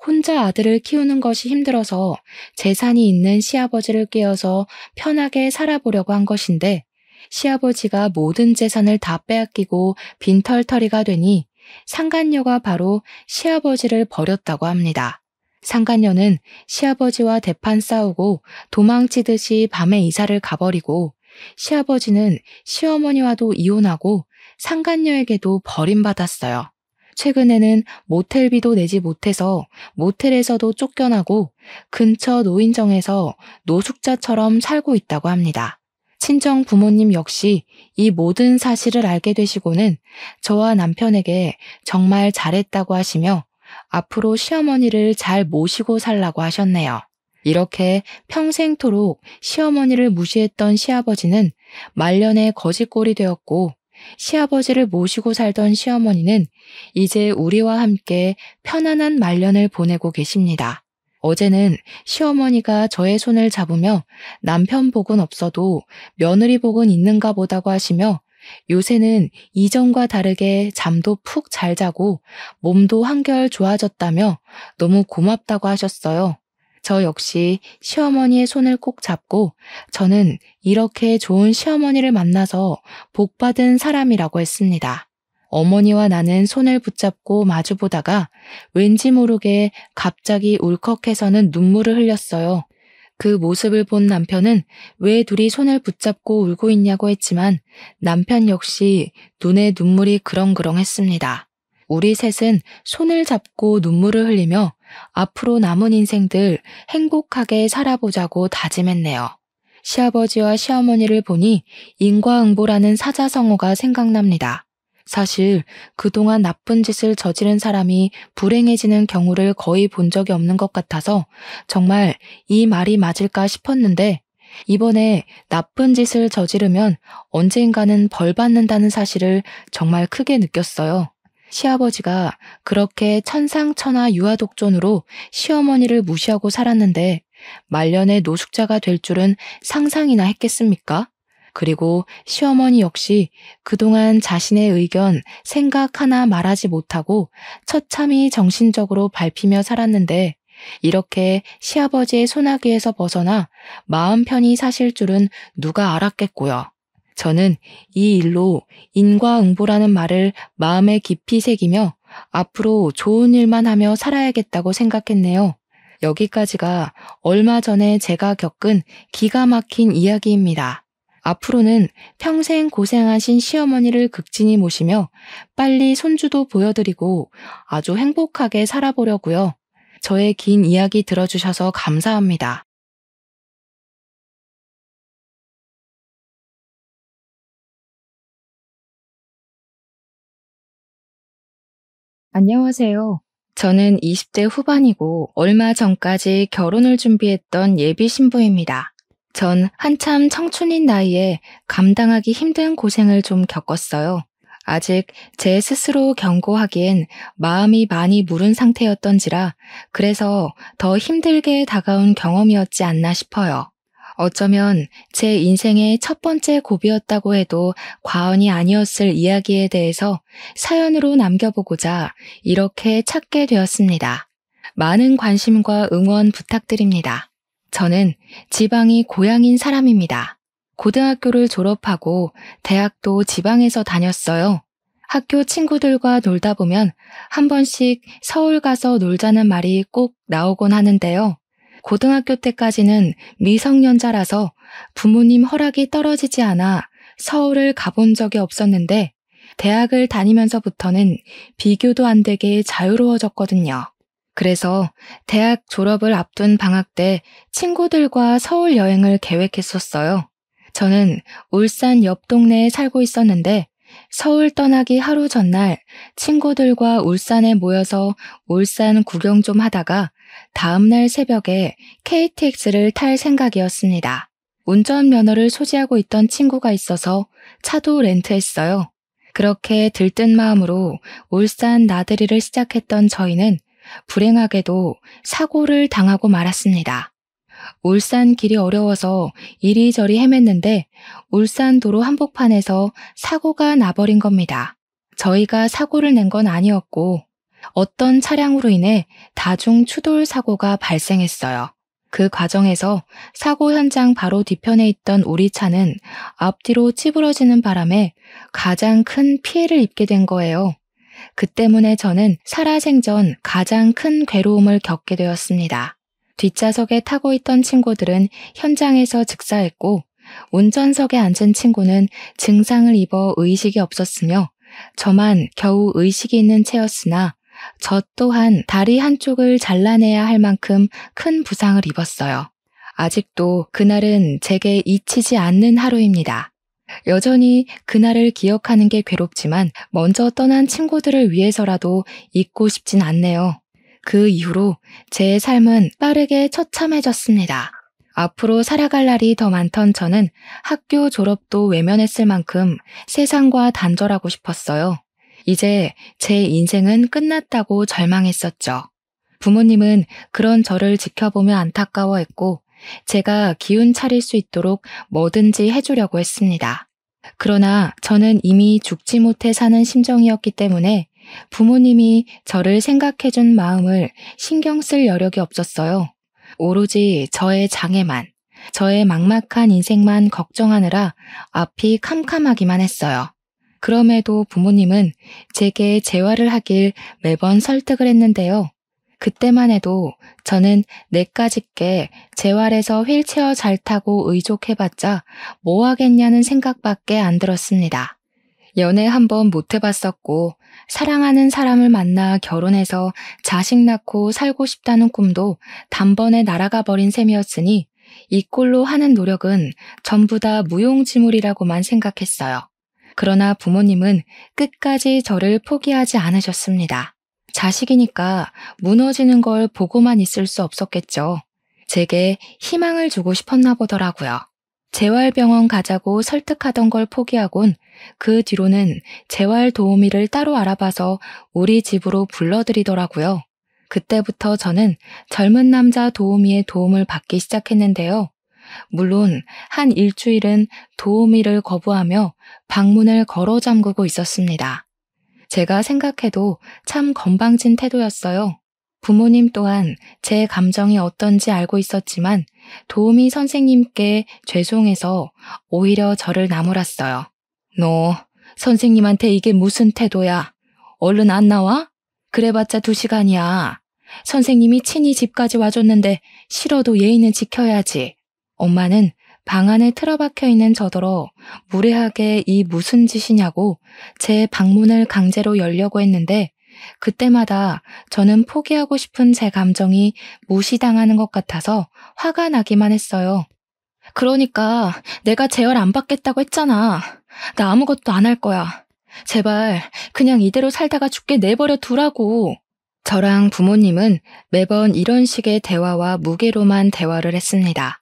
혼자 아들을 키우는 것이 힘들어서 재산이 있는 시아버지를 깨어서 편하게 살아보려고 한 것인데 시아버지가 모든 재산을 다 빼앗기고 빈털터리가 되니 상간녀가 바로 시아버지를 버렸다고 합니다. 상간녀는 시아버지와 대판 싸우고 도망치듯이 밤에 이사를 가버리고 시아버지는 시어머니와도 이혼하고 상간녀에게도 버림받았어요. 최근에는 모텔비도 내지 못해서 모텔에서도 쫓겨나고 근처 노인정에서 노숙자처럼 살고 있다고 합니다. 친정 부모님 역시 이 모든 사실을 알게 되시고는 저와 남편에게 정말 잘했다고 하시며 앞으로 시어머니를 잘 모시고 살라고 하셨네요. 이렇게 평생토록 시어머니를 무시했던 시아버지는 말년에 거지꼴이 되었고 시아버지를 모시고 살던 시어머니는 이제 우리와 함께 편안한 말년을 보내고 계십니다. 어제는 시어머니가 저의 손을 잡으며 남편 복은 없어도 며느리 복은 있는가 보다고 하시며 요새는 이전과 다르게 잠도 푹 잘 자고 몸도 한결 좋아졌다며 너무 고맙다고 하셨어요. 저 역시 시어머니의 손을 꼭 잡고 저는 이렇게 좋은 시어머니를 만나서 복받은 사람이라고 했습니다. 어머니와 나는 손을 붙잡고 마주보다가 왠지 모르게 갑자기 울컥해서는 눈물을 흘렸어요. 그 모습을 본 남편은 왜 둘이 손을 붙잡고 울고 있냐고 했지만 남편 역시 눈에 눈물이 그렁그렁했습니다. 우리 셋은 손을 잡고 눈물을 흘리며 앞으로 남은 인생들 행복하게 살아보자고 다짐했네요. 시아버지와 시어머니를 보니 인과응보라는 사자성어가 생각납니다. 사실 그동안 나쁜 짓을 저지른 사람이 불행해지는 경우를 거의 본 적이 없는 것 같아서 정말 이 말이 맞을까 싶었는데 이번에 나쁜 짓을 저지르면 언젠가는 벌 받는다는 사실을 정말 크게 느꼈어요. 시아버지가 그렇게 천상천하 유아독존으로 시어머니를 무시하고 살았는데 말년에 노숙자가 될 줄은 상상이나 했겠습니까? 그리고 시어머니 역시 그동안 자신의 의견, 생각 하나 말하지 못하고 처참히 정신적으로 밟히며 살았는데 이렇게 시아버지의 소나기에서 벗어나 마음 편히 사실 줄은 누가 알았겠고요. 저는 이 일로 인과응보라는 말을 마음에 깊이 새기며 앞으로 좋은 일만 하며 살아야겠다고 생각했네요. 여기까지가 얼마 전에 제가 겪은 기가 막힌 이야기입니다. 앞으로는 평생 고생하신 시어머니를 극진히 모시며 빨리 손주도 보여드리고 아주 행복하게 살아보려고요. 저의 긴 이야기 들어주셔서 감사합니다. 안녕하세요. 저는 20대 후반이고 얼마 전까지 결혼을 준비했던 예비 신부입니다. 전 한참 청춘인 나이에 감당하기 힘든 고생을 좀 겪었어요. 아직 제 스스로 경고하기엔 마음이 많이 무른 상태였던지라 그래서 더 힘들게 다가온 경험이었지 않나 싶어요. 어쩌면 제 인생의 첫 번째 고비였다고 해도 과언이 아니었을 이야기에 대해서 사연으로 남겨보고자 이렇게 찾게 되었습니다. 많은 관심과 응원 부탁드립니다. 저는 지방이 고향인 사람입니다. 고등학교를 졸업하고 대학도 지방에서 다녔어요. 학교 친구들과 놀다 보면 한 번씩 서울 가서 놀자는 말이 꼭 나오곤 하는데요. 고등학교 때까지는 미성년자라서 부모님 허락이 떨어지지 않아 서울을 가본 적이 없었는데 대학을 다니면서부터는 비교도 안 되게 자유로워졌거든요. 그래서 대학 졸업을 앞둔 방학 때 친구들과 서울 여행을 계획했었어요. 저는 울산 옆 동네에 살고 있었는데 서울 떠나기 하루 전날 친구들과 울산에 모여서 울산 구경 좀 하다가 다음날 새벽에 KTX를 탈 생각이었습니다. 운전면허를 소지하고 있던 친구가 있어서 차도 렌트했어요. 그렇게 들뜬 마음으로 울산 나들이를 시작했던 저희는 불행하게도 사고를 당하고 말았습니다. 울산 길이 어려워서 이리저리 헤맸는데 울산 도로 한복판에서 사고가 나버린 겁니다. 저희가 사고를 낸 건 아니었고 어떤 차량으로 인해 다중 추돌 사고가 발생했어요. 그 과정에서 사고 현장 바로 뒤편에 있던 우리 차는 앞뒤로 찌부러지는 바람에 가장 큰 피해를 입게 된 거예요. 그 때문에 저는 살아생전 가장 큰 괴로움을 겪게 되었습니다. 뒷좌석에 타고 있던 친구들은 현장에서 즉사했고 운전석에 앉은 친구는 증상을 입어 의식이 없었으며 저만 겨우 의식이 있는 채였으나 저 또한 다리 한쪽을 잘라내야 할 만큼 큰 부상을 입었어요. 아직도 그날은 제게 잊히지 않는 하루입니다. 여전히 그날을 기억하는 게 괴롭지만 먼저 떠난 친구들을 위해서라도 잊고 싶진 않네요. 그 이후로 제 삶은 빠르게 처참해졌습니다. 앞으로 살아갈 날이 더 많던 저는 학교 졸업도 외면했을 만큼 세상과 단절하고 싶었어요. 이제 제 인생은 끝났다고 절망했었죠. 부모님은 그런 저를 지켜보며 안타까워했고 제가 기운 차릴 수 있도록 뭐든지 해주려고 했습니다. 그러나 저는 이미 죽지 못해 사는 심정이었기 때문에 부모님이 저를 생각해준 마음을 신경 쓸 여력이 없었어요. 오로지 저의 장애만, 저의 막막한 인생만 걱정하느라 앞이 캄캄하기만 했어요. 그럼에도 부모님은 제게 재활을 하길 매번 설득을 했는데요. 그때만 해도 저는 내까짓게 재활해서 휠체어 잘 타고 의족해봤자 뭐 하겠냐는 생각밖에 안 들었습니다. 연애 한 번 못 해봤었고, 사랑하는 사람을 만나 결혼해서 자식 낳고 살고 싶다는 꿈도 단번에 날아가 버린 셈이었으니 이 꼴로 하는 노력은 전부 다 무용지물이라고만 생각했어요. 그러나 부모님은 끝까지 저를 포기하지 않으셨습니다. 자식이니까 무너지는 걸 보고만 있을 수 없었겠죠. 제게 희망을 주고 싶었나 보더라고요. 재활병원 가자고 설득하던 걸 포기하곤 그 뒤로는 재활 도우미를 따로 알아봐서 우리 집으로 불러들이더라고요. 그때부터 저는 젊은 남자 도우미의 도움을 받기 시작했는데요. 물론 한 일주일은 도우미를 거부하며 방문을 걸어 잠그고 있었습니다. 제가 생각해도 참 건방진 태도였어요. 부모님 또한 제 감정이 어떤지 알고 있었지만 도우미 선생님께 죄송해서 오히려 저를 나무랐어요. 너 선생님한테 이게 무슨 태도야? 얼른 안 나와? 그래봤자 2시간이야. 선생님이 친히 집까지 와줬는데 싫어도 예의는 지켜야지. 엄마는 방 안에 틀어박혀 있는 저더러 무례하게 이 무슨 짓이냐고 제 방문을 강제로 열려고 했는데 그때마다 저는 포기하고 싶은 제 감정이 무시당하는 것 같아서 화가 나기만 했어요. 그러니까 내가 재활 안 받겠다고 했잖아. 나 아무것도 안 할 거야. 제발 그냥 이대로 살다가 죽게 내버려 두라고. 저랑 부모님은 매번 이런 식의 대화와 무게로만 대화를 했습니다.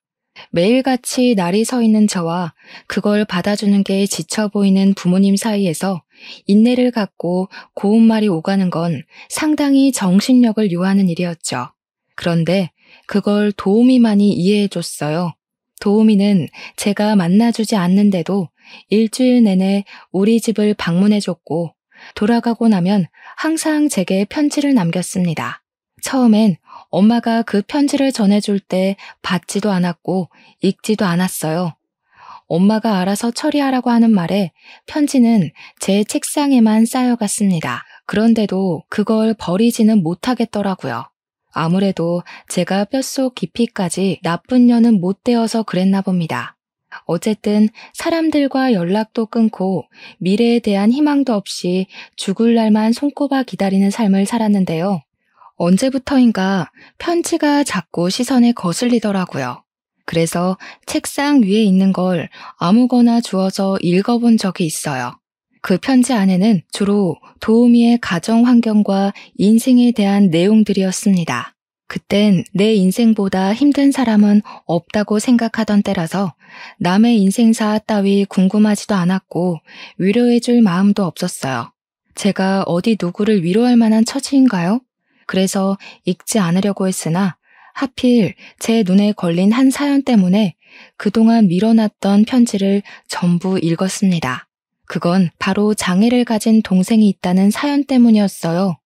매일같이 날이 서 있는 저와 그걸 받아주는 게 지쳐 보이는 부모님 사이에서 인내를 갖고 고운 말이 오가는 건 상당히 정신력을 요하는 일이었죠. 그런데 그걸 도우미만이 이해해줬어요. 도우미는 제가 만나주지 않는데도 일주일 내내 우리 집을 방문해줬고 돌아가고 나면 항상 제게 편지를 남겼습니다. 처음엔 엄마가 그 편지를 전해줄 때 받지도 않았고 읽지도 않았어요. 엄마가 알아서 처리하라고 하는 말에 편지는 제 책상에만 쌓여갔습니다. 그런데도 그걸 버리지는 못하겠더라고요. 아무래도 제가 뼛속 깊이까지 나쁜 년은 못 되어서 그랬나 봅니다. 어쨌든 사람들과 연락도 끊고 미래에 대한 희망도 없이 죽을 날만 손꼽아 기다리는 삶을 살았는데요. 언제부터인가 편지가 자꾸 시선에 거슬리더라고요. 그래서 책상 위에 있는 걸 아무거나 주워서 읽어본 적이 있어요. 그 편지 안에는 주로 도우미의 가정 환경과 인생에 대한 내용들이었습니다. 그땐 내 인생보다 힘든 사람은 없다고 생각하던 때라서 남의 인생사 따위 궁금하지도 않았고 위로해줄 마음도 없었어요. 제가 어디 누구를 위로할 만한 처지인가요? 그래서 읽지 않으려고 했으나 하필 제 눈에 걸린 한 사연 때문에 그동안 밀어놨던 편지를 전부 읽었습니다. 그건 바로 장애를 가진 동생이 있다는 사연 때문이었어요.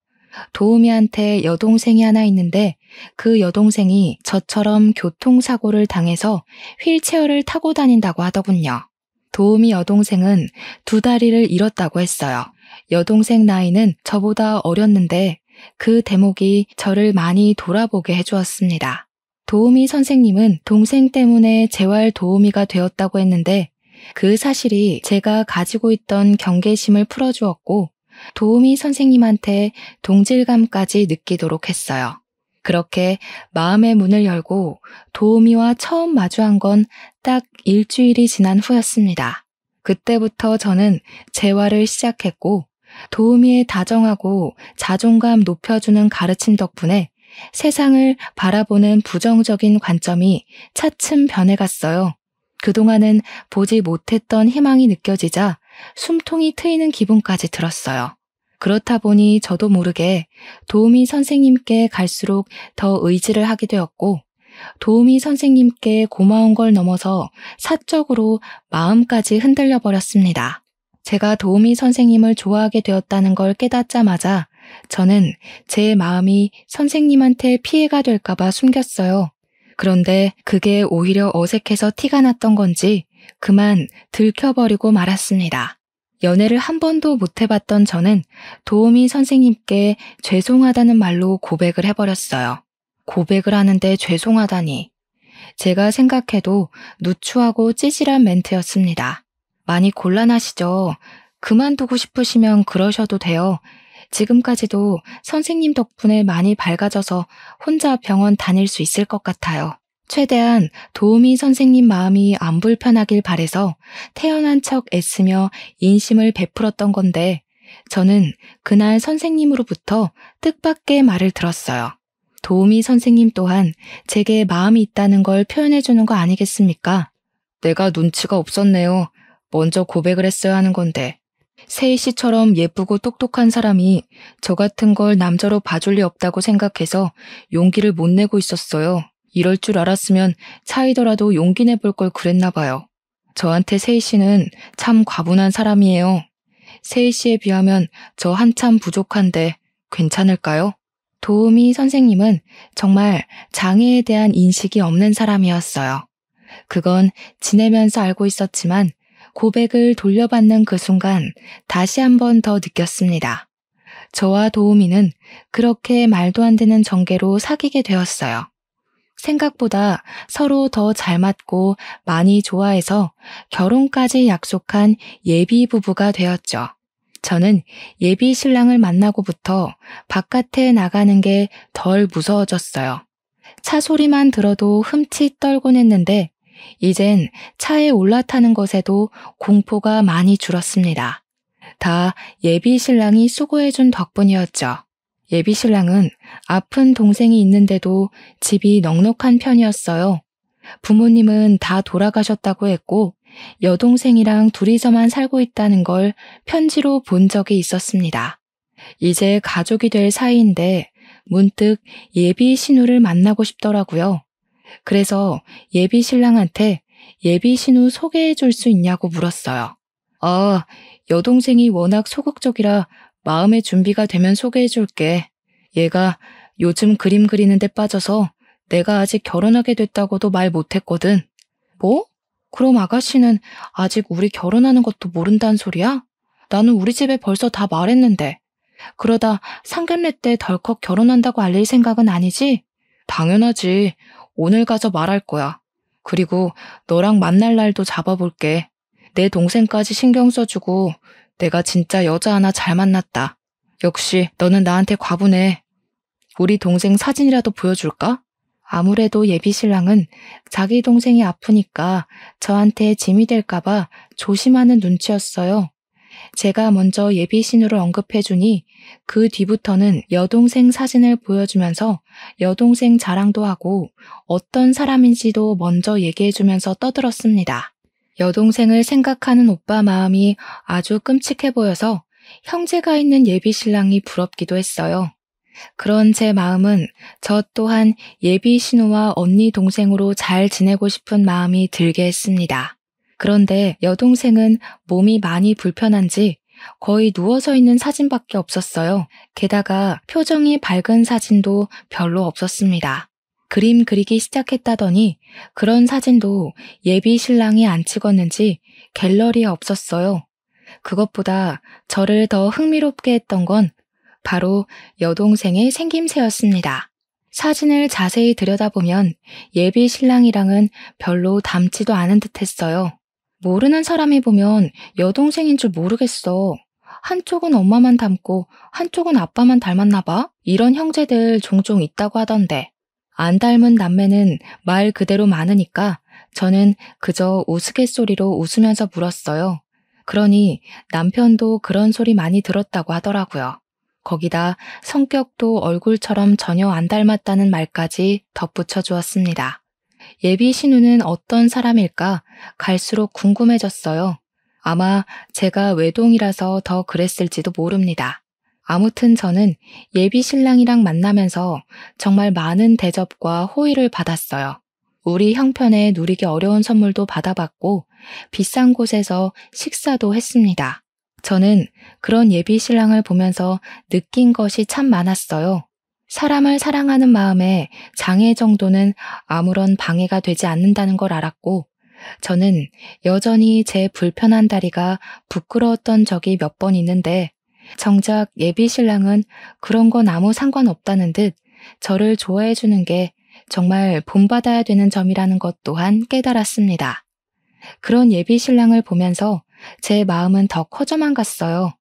도우미한테 여동생이 하나 있는데 그 여동생이 저처럼 교통사고를 당해서 휠체어를 타고 다닌다고 하더군요. 도우미 여동생은 2다리를 잃었다고 했어요. 여동생 나이는 저보다 어렸는데 그 대목이 저를 많이 돌아보게 해주었습니다. 도우미 선생님은 동생 때문에 재활 도우미가 되었다고 했는데 그 사실이 제가 가지고 있던 경계심을 풀어주었고 도우미 선생님한테 동질감까지 느끼도록 했어요. 그렇게 마음의 문을 열고 도우미와 처음 마주한 건 딱 일주일이 지난 후였습니다. 그때부터 저는 재활을 시작했고 도우미의 다정하고 자존감 높여주는 가르침 덕분에 세상을 바라보는 부정적인 관점이 차츰 변해갔어요. 그동안은 보지 못했던 희망이 느껴지자 숨통이 트이는 기분까지 들었어요. 그렇다 보니 저도 모르게 도우미 선생님께 갈수록 더 의지를 하게 되었고 도우미 선생님께 고마운 걸 넘어서 사적으로 마음까지 흔들려 버렸습니다. 제가 도우미 선생님을 좋아하게 되었다는 걸 깨닫자마자 저는 제 마음이 선생님한테 피해가 될까봐 숨겼어요. 그런데 그게 오히려 어색해서 티가 났던 건지 그만 들켜버리고 말았습니다. 연애를 한 번도 못 해봤던 저는 도우미 선생님께 죄송하다는 말로 고백을 해버렸어요. 고백을 하는데 죄송하다니. 제가 생각해도 누추하고 찌질한 멘트였습니다. 많이 곤란하시죠? 그만두고 싶으시면 그러셔도 돼요. 지금까지도 선생님 덕분에 많이 밝아져서 혼자 병원 다닐 수 있을 것 같아요. 최대한 도우미 선생님 마음이 안 불편하길 바래서 태어난 척 애쓰며 인심을 베풀었던 건데 저는 그날 선생님으로부터 뜻밖의 말을 들었어요. 도우미 선생님 또한 제게 마음이 있다는 걸 표현해 주는 거 아니겠습니까? 내가 눈치가 없었네요. 먼저 고백을 했어야 하는 건데. 세희 씨처럼 예쁘고 똑똑한 사람이 저 같은 걸 남자로 봐줄 리 없다고 생각해서 용기를 못 내고 있었어요. 이럴 줄 알았으면 차이더라도 용기 내볼 걸 그랬나 봐요. 저한테 세희 씨는 참 과분한 사람이에요. 세희 씨에 비하면 저 한참 부족한데 괜찮을까요? 도우미 선생님은 정말 장애에 대한 인식이 없는 사람이었어요. 그건 지내면서 알고 있었지만 고백을 돌려받는 그 순간 다시 한 번 더 느꼈습니다. 저와 도우미는 그렇게 말도 안 되는 전개로 사귀게 되었어요. 생각보다 서로 더 잘 맞고 많이 좋아해서 결혼까지 약속한 예비 부부가 되었죠. 저는 예비 신랑을 만나고부터 바깥에 나가는 게 덜 무서워졌어요. 차 소리만 들어도 흠칫 떨곤 했는데 이젠 차에 올라타는 것에도 공포가 많이 줄었습니다. 다 예비 신랑이 수고해준 덕분이었죠. 예비 신랑은 아픈 동생이 있는데도 집이 넉넉한 편이었어요. 부모님은 다 돌아가셨다고 했고 여동생이랑 둘이서만 살고 있다는 걸 편지로 본 적이 있었습니다. 이제 가족이 될 사이인데 문득 예비 신우를 만나고 싶더라고요. 그래서 예비 신랑한테 예비 신우 소개해 줄 수 있냐고 물었어요. 여동생이 워낙 소극적이라 마음의 준비가 되면 소개해 줄게. 얘가 요즘 그림 그리는 데 빠져서 내가 아직 결혼하게 됐다고도 말 못했거든. 뭐? 그럼 아가씨는 아직 우리 결혼하는 것도 모른다는 소리야? 나는 우리 집에 벌써 다 말했는데. 그러다 상견례 때 덜컥 결혼한다고 알릴 생각은 아니지? 당연하지. 오늘 가서 말할 거야. 그리고 너랑 만날 날도 잡아볼게. 내 동생까지 신경 써주고 내가 진짜 여자 하나 잘 만났다. 역시 너는 나한테 과분해. 우리 동생 사진이라도 보여줄까? 아무래도 예비 신랑은 자기 동생이 아프니까 저한테 짐이 될까봐 조심하는 눈치였어요. 제가 먼저 예비 신우를 언급해주니 그 뒤부터는 여동생 사진을 보여주면서 여동생 자랑도 하고 어떤 사람인지도 먼저 얘기해주면서 떠들었습니다. 여동생을 생각하는 오빠 마음이 아주 끔찍해 보여서 형제가 있는 예비 신랑이 부럽기도 했어요. 그런 제 마음은 저 또한 예비 신우와 언니 동생으로 잘 지내고 싶은 마음이 들게 했습니다. 그런데 여동생은 몸이 많이 불편한지 거의 누워서 있는 사진밖에 없었어요. 게다가 표정이 밝은 사진도 별로 없었습니다. 그림 그리기 시작했다더니 그런 사진도 예비 신랑이 안 찍었는지 갤러리에 없었어요. 그것보다 저를 더 흥미롭게 했던 건 바로 여동생의 생김새였습니다. 사진을 자세히 들여다보면 예비 신랑이랑은 별로 닮지도 않은 듯했어요. 모르는 사람이 보면 여동생인 줄 모르겠어. 한쪽은 엄마만 닮고 한쪽은 아빠만 닮았나 봐? 이런 형제들 종종 있다고 하던데. 안 닮은 남매는 말 그대로 많으니까 저는 그저 우스갯소리로 웃으면서 물었어요. 그러니 남편도 그런 소리 많이 들었다고 하더라고요. 거기다 성격도 얼굴처럼 전혀 안 닮았다는 말까지 덧붙여 주었습니다. 예비 신우는 어떤 사람일까 갈수록 궁금해졌어요. 아마 제가 외동이라서 더 그랬을지도 모릅니다. 아무튼 저는 예비 신랑이랑 만나면서 정말 많은 대접과 호의를 받았어요. 우리 형편에 누리기 어려운 선물도 받아봤고 비싼 곳에서 식사도 했습니다. 저는 그런 예비 신랑을 보면서 느낀 것이 참 많았어요. 사람을 사랑하는 마음에 장애 정도는 아무런 방해가 되지 않는다는 걸 알았고 저는 여전히 제 불편한 다리가 부끄러웠던 적이 몇 번 있는데 정작 예비 신랑은 그런 건 아무 상관없다는 듯 저를 좋아해 주는 게 정말 본받아야 되는 점이라는 것 또한 깨달았습니다. 그런 예비 신랑을 보면서 제 마음은 더 커져만 갔어요.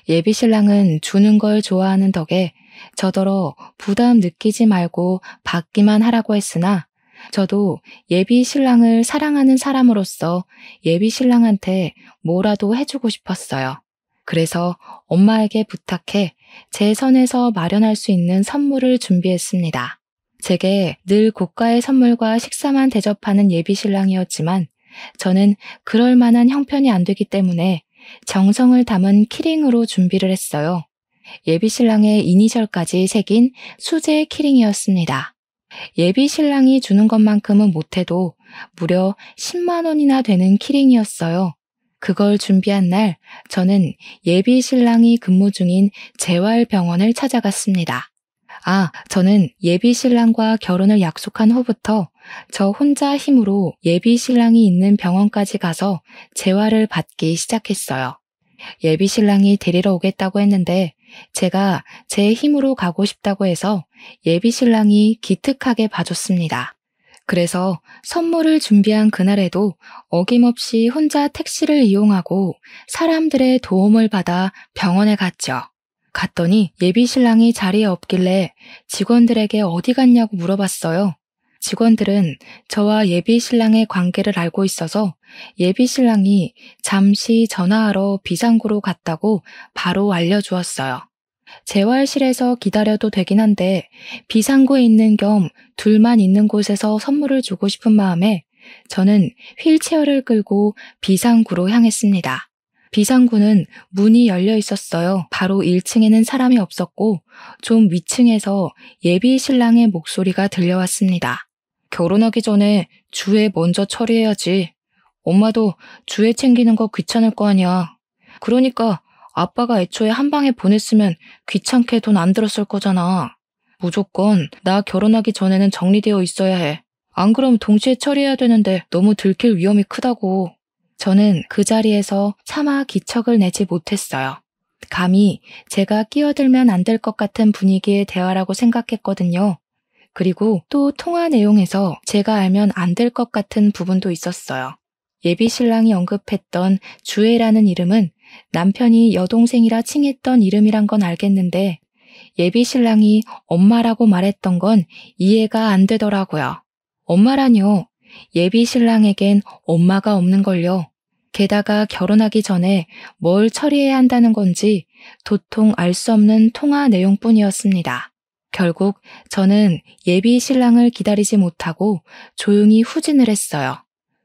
예비신랑은 주는 걸 좋아하는 덕에 저더러 부담 느끼지 말고 받기만 하라고 했으나 저도 예비신랑을 사랑하는 사람으로서 예비신랑한테 뭐라도 해주고 싶었어요. 그래서 엄마에게 부탁해 제 선에서 마련할 수 있는 선물을 준비했습니다. 제게 늘 고가의 선물과 식사만 대접하는 예비신랑이었지만 저는 그럴 만한 형편이 안 되기 때문에 정성을 담은 키링으로 준비를 했어요. 예비신랑의 이니셜까지 새긴 수제 키링이었습니다. 예비신랑이 주는 것만큼은 못해도 무려 10만 원이나 되는 키링이었어요. 그걸 준비한 날 저는 예비신랑이 근무 중인 재활병원을 찾아갔습니다. 저는 예비신랑과 결혼을 약속한 후부터 저 혼자 힘으로 예비신랑이 있는 병원까지 가서 재활을 받기 시작했어요. 예비신랑이 데리러 오겠다고 했는데 제가 제 힘으로 가고 싶다고 해서 예비신랑이 기특하게 봐줬습니다. 그래서 선물을 준비한 그날에도 어김없이 혼자 택시를 이용하고 사람들의 도움을 받아 병원에 갔죠. 갔더니 예비신랑이 자리에 없길래 직원들에게 어디 갔냐고 물어봤어요. 직원들은 저와 예비신랑의 관계를 알고 있어서 예비신랑이 잠시 전화하러 비상구로 갔다고 바로 알려주었어요. 재활실에서 기다려도 되긴 한데 비상구에 있는 겸 둘만 있는 곳에서 선물을 주고 싶은 마음에 저는 휠체어를 끌고 비상구로 향했습니다. 비상구는 문이 열려 있었어요. 바로 1층에는 사람이 없었고 좀 위층에서 예비신랑의 목소리가 들려왔습니다. 결혼하기 전에 주애 먼저 처리해야지. 엄마도 주애 챙기는 거 귀찮을 거 아니야. 그러니까 아빠가 애초에 한 방에 보냈으면 귀찮게 돈 안 들었을 거잖아. 무조건 나 결혼하기 전에는 정리되어 있어야 해. 안 그럼 동시에 처리해야 되는데 너무 들킬 위험이 크다고. 저는 그 자리에서 차마 기척을 내지 못했어요. 감히 제가 끼어들면 안 될 것 같은 분위기의 대화라고 생각했거든요. 그리고 또 통화 내용에서 제가 알면 안 될 것 같은 부분도 있었어요. 예비신랑이 언급했던 주애라는 이름은 남편이 여동생이라 칭했던 이름이란 건 알겠는데 예비신랑이 엄마라고 말했던 건 이해가 안 되더라고요. 엄마라뇨. 예비신랑에겐 엄마가 없는걸요. 게다가 결혼하기 전에 뭘 처리해야 한다는 건지 도통 알 수 없는 통화 내용뿐이었습니다. 결국 저는 예비신랑을 기다리지 못하고 조용히 후진을 했어요.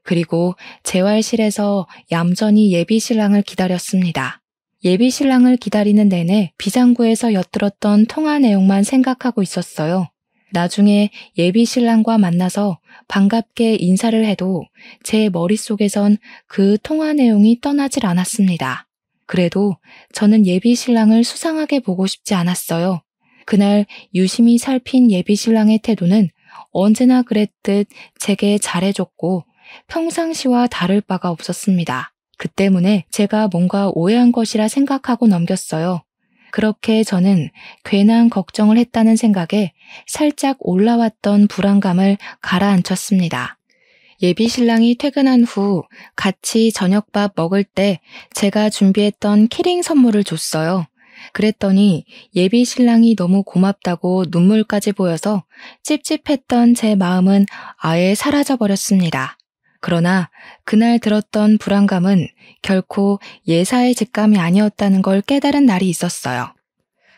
그리고 재활실에서 얌전히 예비신랑을 기다렸습니다. 예비신랑을 기다리는 내내 비상구에서 엿들었던 통화 내용만 생각하고 있었어요. 나중에 예비신랑과 만나서 반갑게 인사를 해도 제 머릿속에선 그 통화 내용이 떠나질 않았습니다. 그래도 저는 예비신랑을 수상하게 보고 싶지 않았어요. 그날 유심히 살핀 예비신랑의 태도는 언제나 그랬듯 제게 잘해줬고 평상시와 다를 바가 없었습니다. 그 때문에 제가 뭔가 오해한 것이라 생각하고 넘겼어요. 그렇게 저는 괜한 걱정을 했다는 생각에 살짝 올라왔던 불안감을 가라앉혔습니다. 예비신랑이 퇴근한 후 같이 저녁밥 먹을 때 제가 준비했던 키링 선물을 줬어요. 그랬더니 예비신랑이 너무 고맙다고 눈물까지 보여서 찝찝했던 제 마음은 아예 사라져버렸습니다. 그러나 그날 들었던 불안감은 결코 예사의 직감이 아니었다는 걸 깨달은 날이 있었어요.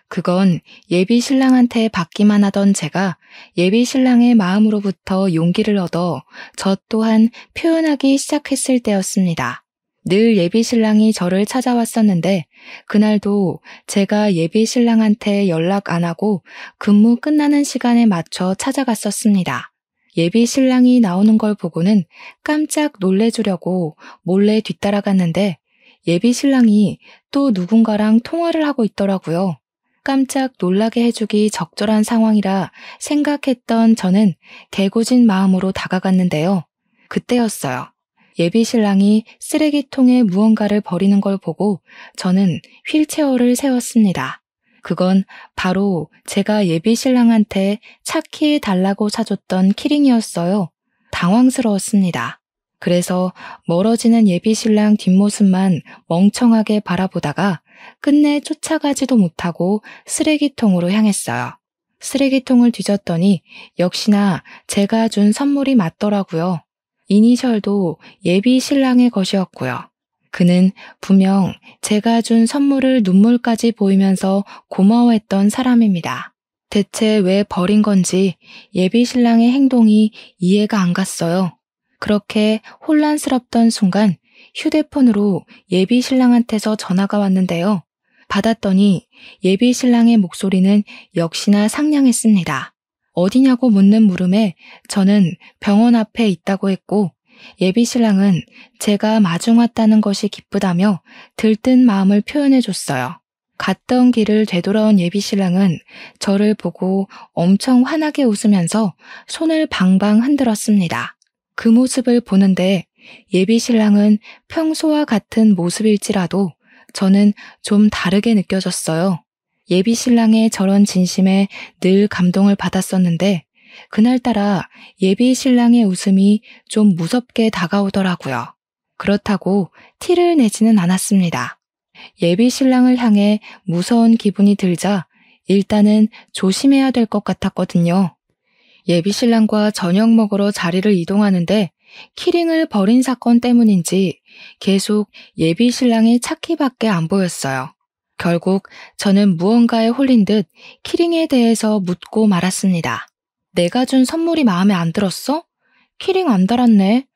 그건 예비신랑한테 받기만 하던 제가 예비신랑의 마음으로부터 용기를 얻어 저 또한 표현하기 시작했을 때였습니다. 늘 예비신랑이 저를 찾아왔었는데 그날도 제가 예비신랑한테 연락 안 하고 근무 끝나는 시간에 맞춰 찾아갔었습니다. 예비신랑이 나오는 걸 보고는 깜짝 놀래주려고 몰래 뒤따라갔는데 예비신랑이 또 누군가랑 통화를 하고 있더라고요. 깜짝 놀라게 해주기 적절한 상황이라 생각했던 저는 개구진 마음으로 다가갔는데요. 그때였어요. 예비신랑이 쓰레기통에 무언가를 버리는 걸 보고 저는 휠체어를 세웠습니다. 그건 바로 제가 예비신랑한테 차키 달라고 사줬던 키링이었어요. 당황스러웠습니다. 그래서 멀어지는 예비신랑 뒷모습만 멍청하게 바라보다가 끝내 쫓아가지도 못하고 쓰레기통으로 향했어요. 쓰레기통을 뒤졌더니 역시나 제가 준 선물이 맞더라고요. 이니셜도 예비신랑의 것이었고요. 그는 분명 제가 준 선물을 눈물까지 보이면서 고마워했던 사람입니다. 대체 왜 버린 건지 예비신랑의 행동이 이해가 안 갔어요. 그렇게 혼란스럽던 순간 휴대폰으로 예비신랑한테서 전화가 왔는데요. 받았더니 예비신랑의 목소리는 역시나 상냥했습니다. 어디냐고 묻는 물음에 저는 병원 앞에 있다고 했고 예비신랑은 제가 마중 왔다는 것이 기쁘다며 들뜬 마음을 표현해줬어요. 갔던 길을 되돌아온 예비신랑은 저를 보고 엄청 환하게 웃으면서 손을 방방 흔들었습니다. 그 모습을 보는데 예비신랑은 평소와 같은 모습일지라도 저는 좀 다르게 느껴졌어요. 예비신랑의 저런 진심에 늘 감동을 받았었는데 그날따라 예비신랑의 웃음이 좀 무섭게 다가오더라고요. 그렇다고 티를 내지는 않았습니다. 예비신랑을 향해 무서운 기분이 들자 일단은 조심해야 될 것 같았거든요. 예비신랑과 저녁 먹으러 자리를 이동하는데 키링을 버린 사건 때문인지 계속 예비신랑의 차키밖에 안 보였어요. 결국 저는 무언가에 홀린 듯 키링에 대해서 묻고 말았습니다. 내가 준 선물이 마음에 안 들었어? 키링 안 달았네.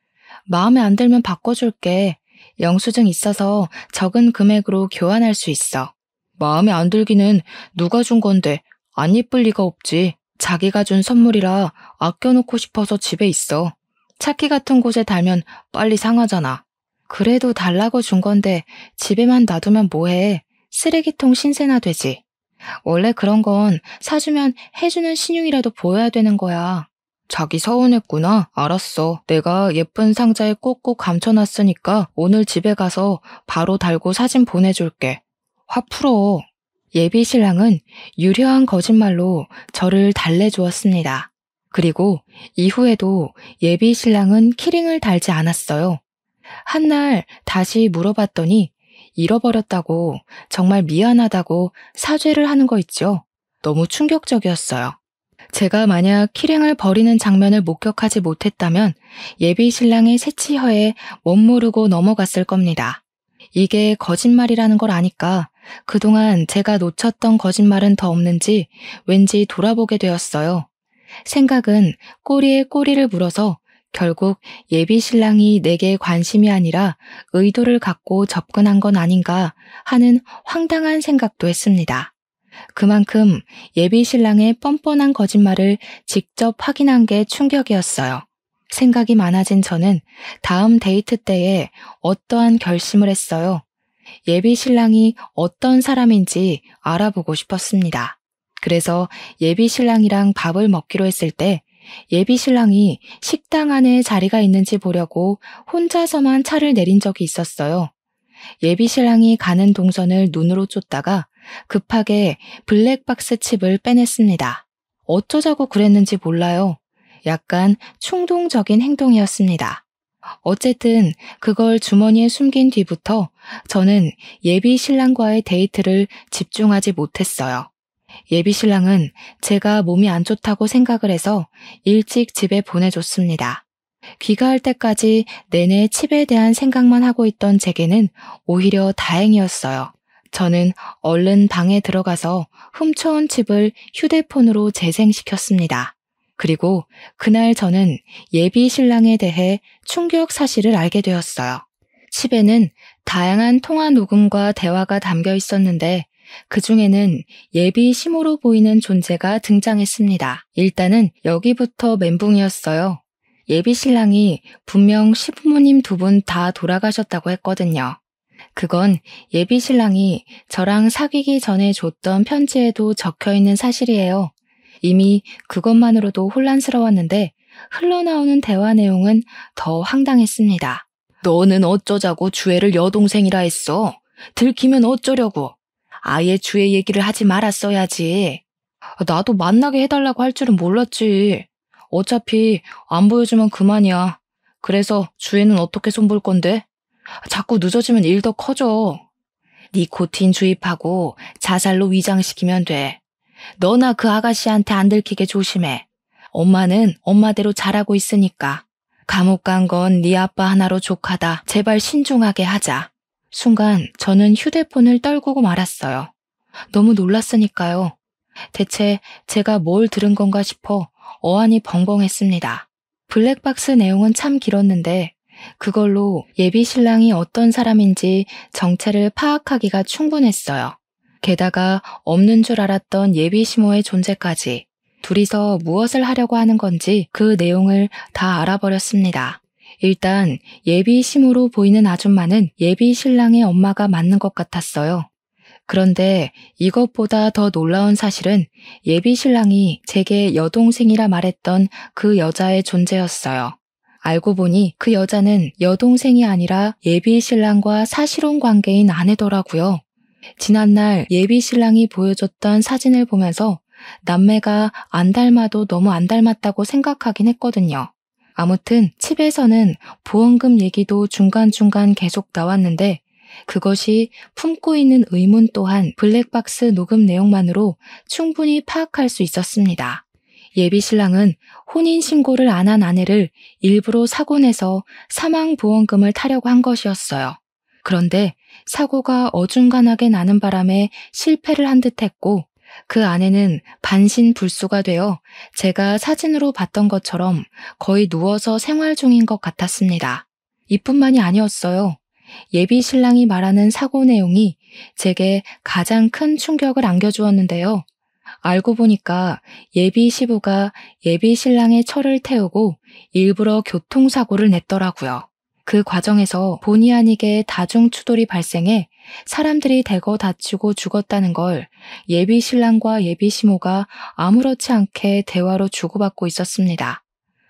마음에 안 들면 바꿔줄게. 영수증 있어서 적은 금액으로 교환할 수 있어. 마음에 안 들기는 누가 준 건데 안 예쁠 리가 없지. 자기가 준 선물이라 아껴놓고 싶어서 집에 있어. 차키 같은 곳에 달면 빨리 상하잖아. 그래도 달라고 준 건데 집에만 놔두면 뭐해. 쓰레기통 신세나 되지. 원래 그런 건 사주면 해주는 신용이라도 보여야 되는 거야. 자기 서운했구나. 알았어. 내가 예쁜 상자에 꼭꼭 감춰놨으니까 오늘 집에 가서 바로 달고 사진 보내줄게. 화 풀어. 예비신랑은 유려한 거짓말로 저를 달래주었습니다. 그리고 이후에도 예비신랑은 키링을 달지 않았어요. 한날 다시 물어봤더니 잃어버렸다고, 정말 미안하다고 사죄를 하는 거 있죠. 너무 충격적이었어요. 제가 만약 키링을 버리는 장면을 목격하지 못했다면 예비신랑의 새치혀에 멋모르고 넘어갔을 겁니다. 이게 거짓말이라는 걸 아니까 그동안 제가 놓쳤던 거짓말은 더 없는지 왠지 돌아보게 되었어요. 생각은 꼬리에 꼬리를 물어서 결국 예비신랑이 내게 관심이 아니라 의도를 갖고 접근한 건 아닌가 하는 황당한 생각도 했습니다. 그만큼 예비신랑의 뻔뻔한 거짓말을 직접 확인한 게 충격이었어요. 생각이 많아진 저는 다음 데이트 때에 어떠한 결심을 했어요. 예비신랑이 어떤 사람인지 알아보고 싶었습니다. 그래서 예비신랑이랑 밥을 먹기로 했을 때 예비신랑이 식당 안에 자리가 있는지 보려고 혼자서만 차를 내린 적이 있었어요. 예비신랑이 가는 동선을 눈으로 쫓다가 급하게 블랙박스 칩을 빼냈습니다. 어쩌자고 그랬는지 몰라요. 약간 충동적인 행동이었습니다. 어쨌든 그걸 주머니에 숨긴 뒤부터 저는 예비신랑과의 데이트를 집중하지 못했어요. 예비신랑은 제가 몸이 안 좋다고 생각을 해서 일찍 집에 보내줬습니다. 귀가할 때까지 내내 칩에 대한 생각만 하고 있던 제게는 오히려 다행이었어요. 저는 얼른 방에 들어가서 훔쳐온 칩을 휴대폰으로 재생시켰습니다. 그리고 그날 저는 예비신랑에 대해 충격 사실을 알게 되었어요. 칩에는 다양한 통화 녹음과 대화가 담겨 있었는데 그중에는 예비 시모로 보이는 존재가 등장했습니다. 일단은 여기부터 멘붕이었어요. 예비 신랑이 분명 시부모님 두 분 다 돌아가셨다고 했거든요. 그건 예비 신랑이 저랑 사귀기 전에 줬던 편지에도 적혀있는 사실이에요. 이미 그것만으로도 혼란스러웠는데 흘러나오는 대화 내용은 더 황당했습니다. 너는 어쩌자고 주애를 여동생이라 했어? 들키면 어쩌려고? 아예 주애 얘기를 하지 말았어야지. 나도 만나게 해달라고 할 줄은 몰랐지. 어차피 안 보여주면 그만이야. 그래서 주애는 어떻게 손볼 건데? 자꾸 늦어지면 일 더 커져. 니코틴 주입하고 자살로 위장시키면 돼. 너나 그 아가씨한테 안 들키게 조심해. 엄마는 엄마대로 잘하고 있으니까. 감옥 간 건 네 아빠 하나로 족하다. 제발 신중하게 하자. 순간 저는 휴대폰을 떨구고 말았어요. 너무 놀랐으니까요. 대체 제가 뭘 들은 건가 싶어 어안이 벙벙했습니다. 블랙박스 내용은 참 길었는데 그걸로 예비 신랑이 어떤 사람인지 정체를 파악하기가 충분했어요. 게다가 없는 줄 알았던 예비 시모의 존재까지 둘이서 무엇을 하려고 하는 건지 그 내용을 다 알아버렸습니다. 일단 예비 시모로 보이는 아줌마는 예비 신랑의 엄마가 맞는 것 같았어요. 그런데 이것보다 더 놀라운 사실은 예비 신랑이 제게 여동생이라 말했던 그 여자의 존재였어요. 알고 보니 그 여자는 여동생이 아니라 예비 신랑과 사실혼 관계인 아내더라고요. 지난날 예비 신랑이 보여줬던 사진을 보면서 남매가 안 닮아도 너무 안 닮았다고 생각하긴 했거든요. 아무튼 칩에서는 보험금 얘기도 중간중간 계속 나왔는데 그것이 품고 있는 의문 또한 블랙박스 녹음 내용만으로 충분히 파악할 수 있었습니다. 예비 신랑은 혼인신고를 안 한 아내를 일부러 사고 내서 사망보험금을 타려고 한 것이었어요. 그런데 사고가 어중간하게 나는 바람에 실패를 한 듯했고 그 아내는 반신불수가 되어 제가 사진으로 봤던 것처럼 거의 누워서 생활 중인 것 같았습니다. 이뿐만이 아니었어요. 예비 신랑이 말하는 사고 내용이 제게 가장 큰 충격을 안겨주었는데요. 알고 보니까 예비 시부가 예비 신랑의 철을 태우고 일부러 교통사고를 냈더라고요. 그 과정에서 본의 아니게 다중추돌이 발생해 사람들이 대거 다치고 죽었다는 걸 예비 신랑과 예비 시모가 아무렇지 않게 대화로 주고받고 있었습니다.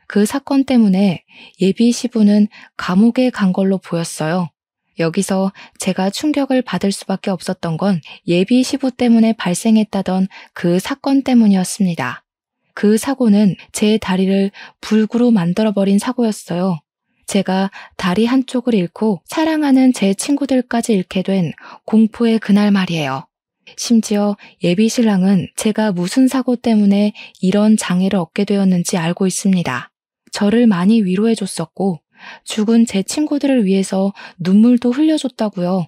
그 사건 때문에 예비 시부는 감옥에 간 걸로 보였어요. 여기서 제가 충격을 받을 수밖에 없었던 건 예비 시부 때문에 발생했다던 그 사건 때문이었습니다. 그 사고는 제 다리를 불구로 만들어버린 사고였어요. 제가 다리 한쪽을 잃고 사랑하는 제 친구들까지 잃게 된 공포의 그날 말이에요. 심지어 예비 신랑은 제가 무슨 사고 때문에 이런 장애를 얻게 되었는지 알고 있습니다. 저를 많이 위로해줬었고 죽은 제 친구들을 위해서 눈물도 흘려줬다고요.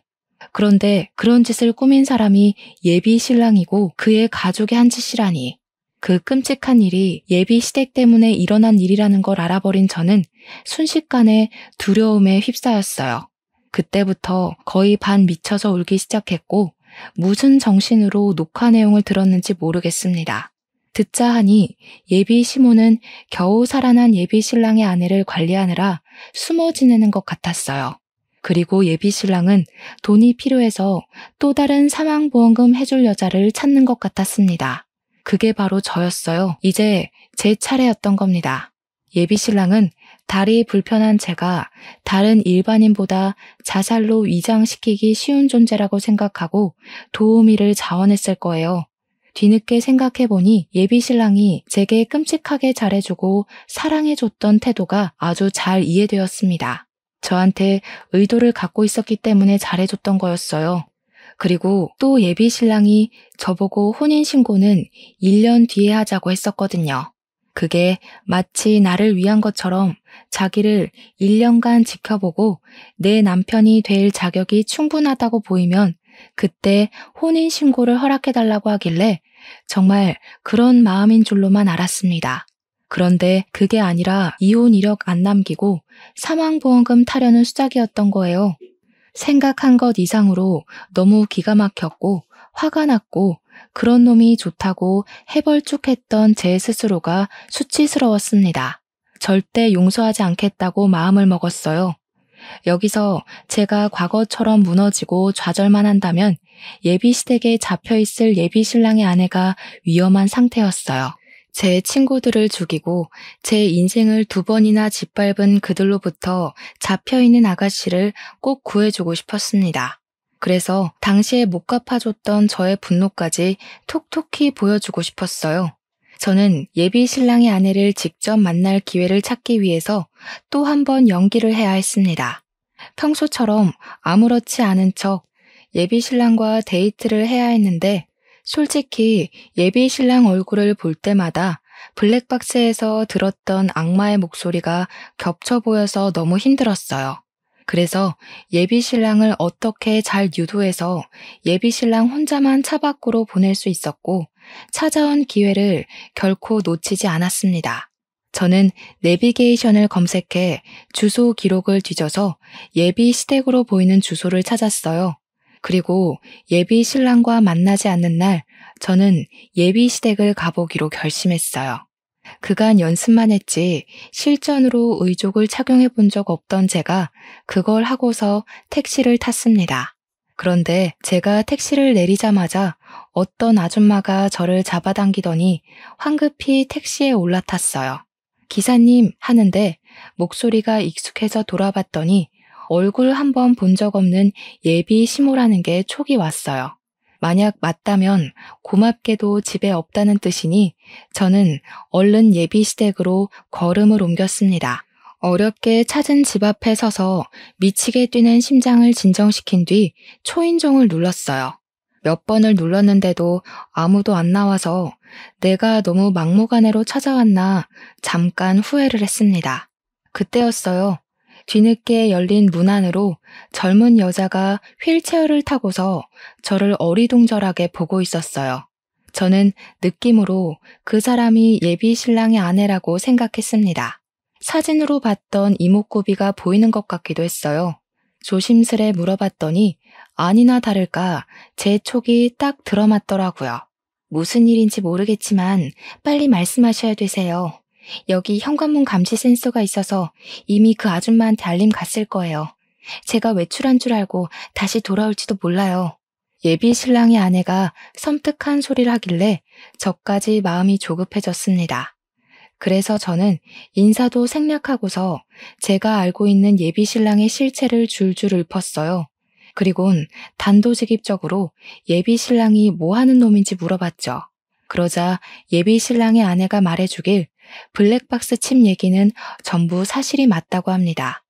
그런데 그런 짓을 꾸민 사람이 예비 신랑이고 그의 가족이 한 짓이라니. 그 끔찍한 일이 예비 시댁 때문에 일어난 일이라는 걸 알아버린 저는 순식간에 두려움에 휩싸였어요. 그때부터 거의 반 미쳐서 울기 시작했고 무슨 정신으로 녹화 내용을 들었는지 모르겠습니다. 듣자 하니 예비 시모는 겨우 살아난 예비 신랑의 아내를 관리하느라 숨어 지내는 것 같았어요. 그리고 예비 신랑은 돈이 필요해서 또 다른 사망보험금 해줄 여자를 찾는 것 같았습니다. 그게 바로 저였어요. 이제 제 차례였던 겁니다. 예비 신랑은 다리 불편한 제가 다른 일반인보다 자살로 위장시키기 쉬운 존재라고 생각하고 도우미를 자원했을 거예요. 뒤늦게 생각해보니 예비 신랑이 제게 끔찍하게 잘해주고 사랑해줬던 태도가 아주 잘 이해되었습니다. 저한테 의도를 갖고 있었기 때문에 잘해줬던 거였어요. 그리고 또 예비 신랑이 저보고 혼인신고는 1년 뒤에 하자고 했었거든요. 그게 마치 나를 위한 것처럼 자기를 1년간 지켜보고 내 남편이 될 자격이 충분하다고 보이면 그때 혼인신고를 허락해달라고 하길래 정말 그런 마음인 줄로만 알았습니다. 그런데 그게 아니라 이혼 이력 안 남기고 사망보험금 타려는 수작이었던 거예요. 생각한 것 이상으로 너무 기가 막혔고 화가 났고 그런 놈이 좋다고 해벌쭉했던 제 스스로가 수치스러웠습니다. 절대 용서하지 않겠다고 마음을 먹었어요. 여기서 제가 과거처럼 무너지고 좌절만 한다면 예비 시댁에 잡혀있을 예비 신랑의 아내가 위험한 상태였어요. 제 친구들을 죽이고 제 인생을 2번이나 짓밟은 그들로부터 잡혀있는 아가씨를 꼭 구해주고 싶었습니다. 그래서 당시에 못 갚아줬던 저의 분노까지 톡톡히 보여주고 싶었어요. 저는 예비 신랑의 아내를 직접 만날 기회를 찾기 위해서 또 한 번 연기를 해야 했습니다. 평소처럼 아무렇지 않은 척 예비 신랑과 데이트를 해야 했는데 솔직히 예비 신랑 얼굴을 볼 때마다 블랙박스에서 들었던 악마의 목소리가 겹쳐 보여서 너무 힘들었어요. 그래서 예비 신랑을 어떻게 잘 유도해서 예비 신랑 혼자만 차 밖으로 보낼 수 있었고 찾아온 기회를 결코 놓치지 않았습니다. 저는 내비게이션을 검색해 주소 기록을 뒤져서 예비 시댁으로 보이는 주소를 찾았어요. 그리고 예비 신랑과 만나지 않는 날 저는 예비 시댁을 가보기로 결심했어요. 그간 연습만 했지 실전으로 의족을 착용해 본 적 없던 제가 그걸 하고서 택시를 탔습니다. 그런데 제가 택시를 내리자마자 어떤 아줌마가 저를 잡아당기더니 황급히 택시에 올라탔어요. 기사님 하는데 목소리가 익숙해서 돌아봤더니 얼굴 한번 본 적 없는 예비 시모라는 게 촉이 왔어요. 만약 맞다면 고맙게도 집에 없다는 뜻이니 저는 얼른 예비 시댁으로 걸음을 옮겼습니다. 어렵게 찾은 집 앞에 서서 미치게 뛰는 심장을 진정시킨 뒤 초인종을 눌렀어요. 몇 번을 눌렀는데도 아무도 안 나와서 내가 너무 막무가내로 찾아왔나 잠깐 후회를 했습니다. 그때였어요. 뒤늦게 열린 문 안으로 젊은 여자가 휠체어를 타고서 저를 어리둥절하게 보고 있었어요. 저는 느낌으로 그 사람이 예비 신랑의 아내라고 생각했습니다. 사진으로 봤던 이목구비가 보이는 것 같기도 했어요. 조심스레 물어봤더니 아니나 다를까 제 촉이 딱 들어맞더라고요. 무슨 일인지 모르겠지만 빨리 말씀하셔야 되세요. 여기 현관문 감시 센서가 있어서 이미 그 아줌마한테 알림 갔을 거예요. 제가 외출한 줄 알고 다시 돌아올지도 몰라요. 예비 신랑의 아내가 섬뜩한 소리를 하길래 저까지 마음이 조급해졌습니다. 그래서 저는 인사도 생략하고서 제가 알고 있는 예비 신랑의 실체를 줄줄 읊었어요. 그리곤 단도직입적으로 예비 신랑이 뭐 하는 놈인지 물어봤죠. 그러자 예비 신랑의 아내가 말해주길 블랙박스 칩 얘기는 전부 사실이 맞다고 합니다.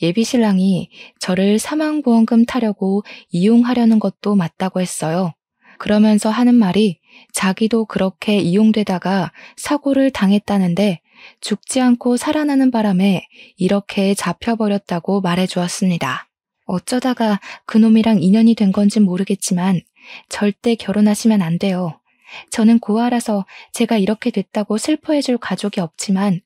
예비 신랑이 저를 사망보험금 타려고 이용하려는 것도 맞다고 했어요. 그러면서 하는 말이 자기도 그렇게 이용되다가 사고를 당했다는데 죽지 않고 살아나는 바람에 이렇게 잡혀버렸다고 말해주었습니다. 어쩌다가 그놈이랑 인연이 된 건진 모르겠지만 절대 결혼하시면 안 돼요. 저는 고아라서 제가 이렇게 됐다고 슬퍼해줄 가족이 없지만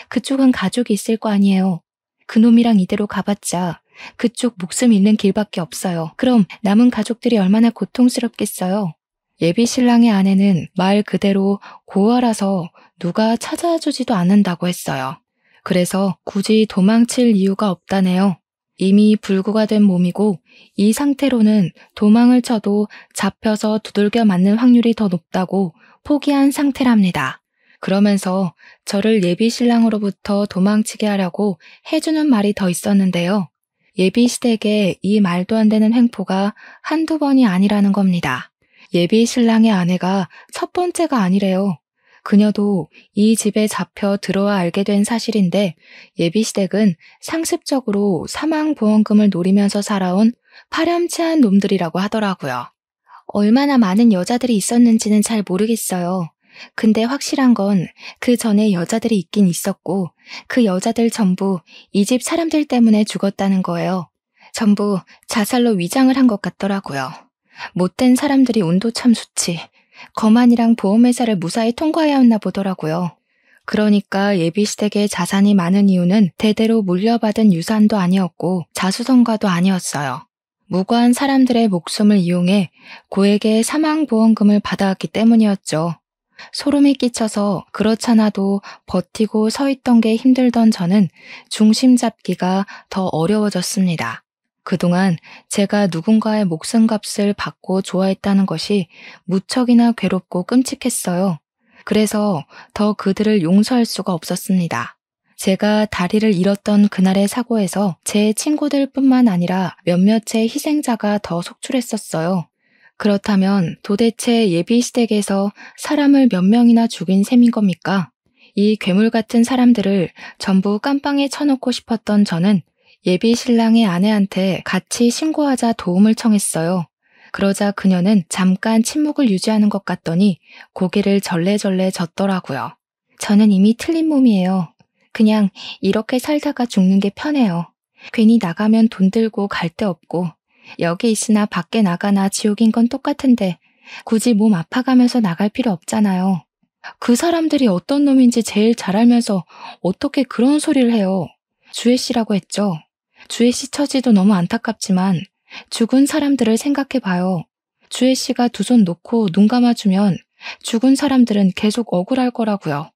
그쪽은 가족이 있을 거 아니에요. 그놈이랑 이대로 가봤자 그쪽 목숨 잃는 길밖에 없어요. 그럼 남은 가족들이 얼마나 고통스럽겠어요. 예비 신랑의 아내는 말 그대로 고아라서 누가 찾아주지도 않는다고 했어요. 그래서 굳이 도망칠 이유가 없다네요. 이미 불구가 된 몸이고 이 상태로는 도망을 쳐도 잡혀서 두들겨 맞는 확률이 더 높다고 포기한 상태랍니다. 그러면서 저를 예비 신랑으로부터 도망치게 하려고 해주는 말이 더 있었는데요. 예비 시댁의 이 말도 안 되는 횡포가 한두 번이 아니라는 겁니다. 예비 신랑의 아내가 첫 번째가 아니래요. 그녀도 이 집에 잡혀 들어와 알게 된 사실인데 예비 시댁은 상습적으로 사망보험금을 노리면서 살아온 파렴치한 놈들이라고 하더라고요. 얼마나 많은 여자들이 있었는지는 잘 모르겠어요. 근데 확실한 건 그 전에 여자들이 있긴 있었고 그 여자들 전부 이 집 사람들 때문에 죽었다는 거예요. 전부 자살로 위장을 한 것 같더라고요. 못된 사람들이 운도 참 좋지. 거만이랑 보험회사를 무사히 통과해야 했나 보더라고요. 그러니까 예비시댁의 자산이 많은 이유는 대대로 물려받은 유산도 아니었고 자수성가도 아니었어요. 무고한 사람들의 목숨을 이용해 고액의 사망보험금을 받아왔기 때문이었죠. 소름이 끼쳐서 그렇잖아도 버티고 서 있던 게 힘들던 저는 중심 잡기가 더 어려워졌습니다. 그동안 제가 누군가의 목숨값을 받고 좋아했다는 것이 무척이나 괴롭고 끔찍했어요. 그래서 더 그들을 용서할 수가 없었습니다. 제가 다리를 잃었던 그날의 사고에서 제 친구들뿐만 아니라 몇몇의 희생자가 더 속출했었어요. 그렇다면 도대체 예비시댁에서 사람을 몇 명이나 죽인 셈인 겁니까? 이 괴물 같은 사람들을 전부 깜빵에 쳐놓고 싶었던 저는 예비 신랑의 아내한테 같이 신고하자 도움을 청했어요. 그러자 그녀는 잠깐 침묵을 유지하는 것 같더니 고개를 절레절레 젓더라고요. 저는 이미 틀린 몸이에요. 그냥 이렇게 살다가 죽는 게 편해요. 괜히 나가면 돈 들고 갈 데 없고 여기 있으나 밖에 나가나 지옥인 건 똑같은데 굳이 몸 아파가면서 나갈 필요 없잖아요. 그 사람들이 어떤 놈인지 제일 잘 알면서 어떻게 그런 소리를 해요. 주혜 씨라고 했죠. 주혜 씨 처지도 너무 안타깝지만 죽은 사람들을 생각해봐요. 주혜 씨가 두 손 놓고 눈 감아주면 죽은 사람들은 계속 억울할 거라고요.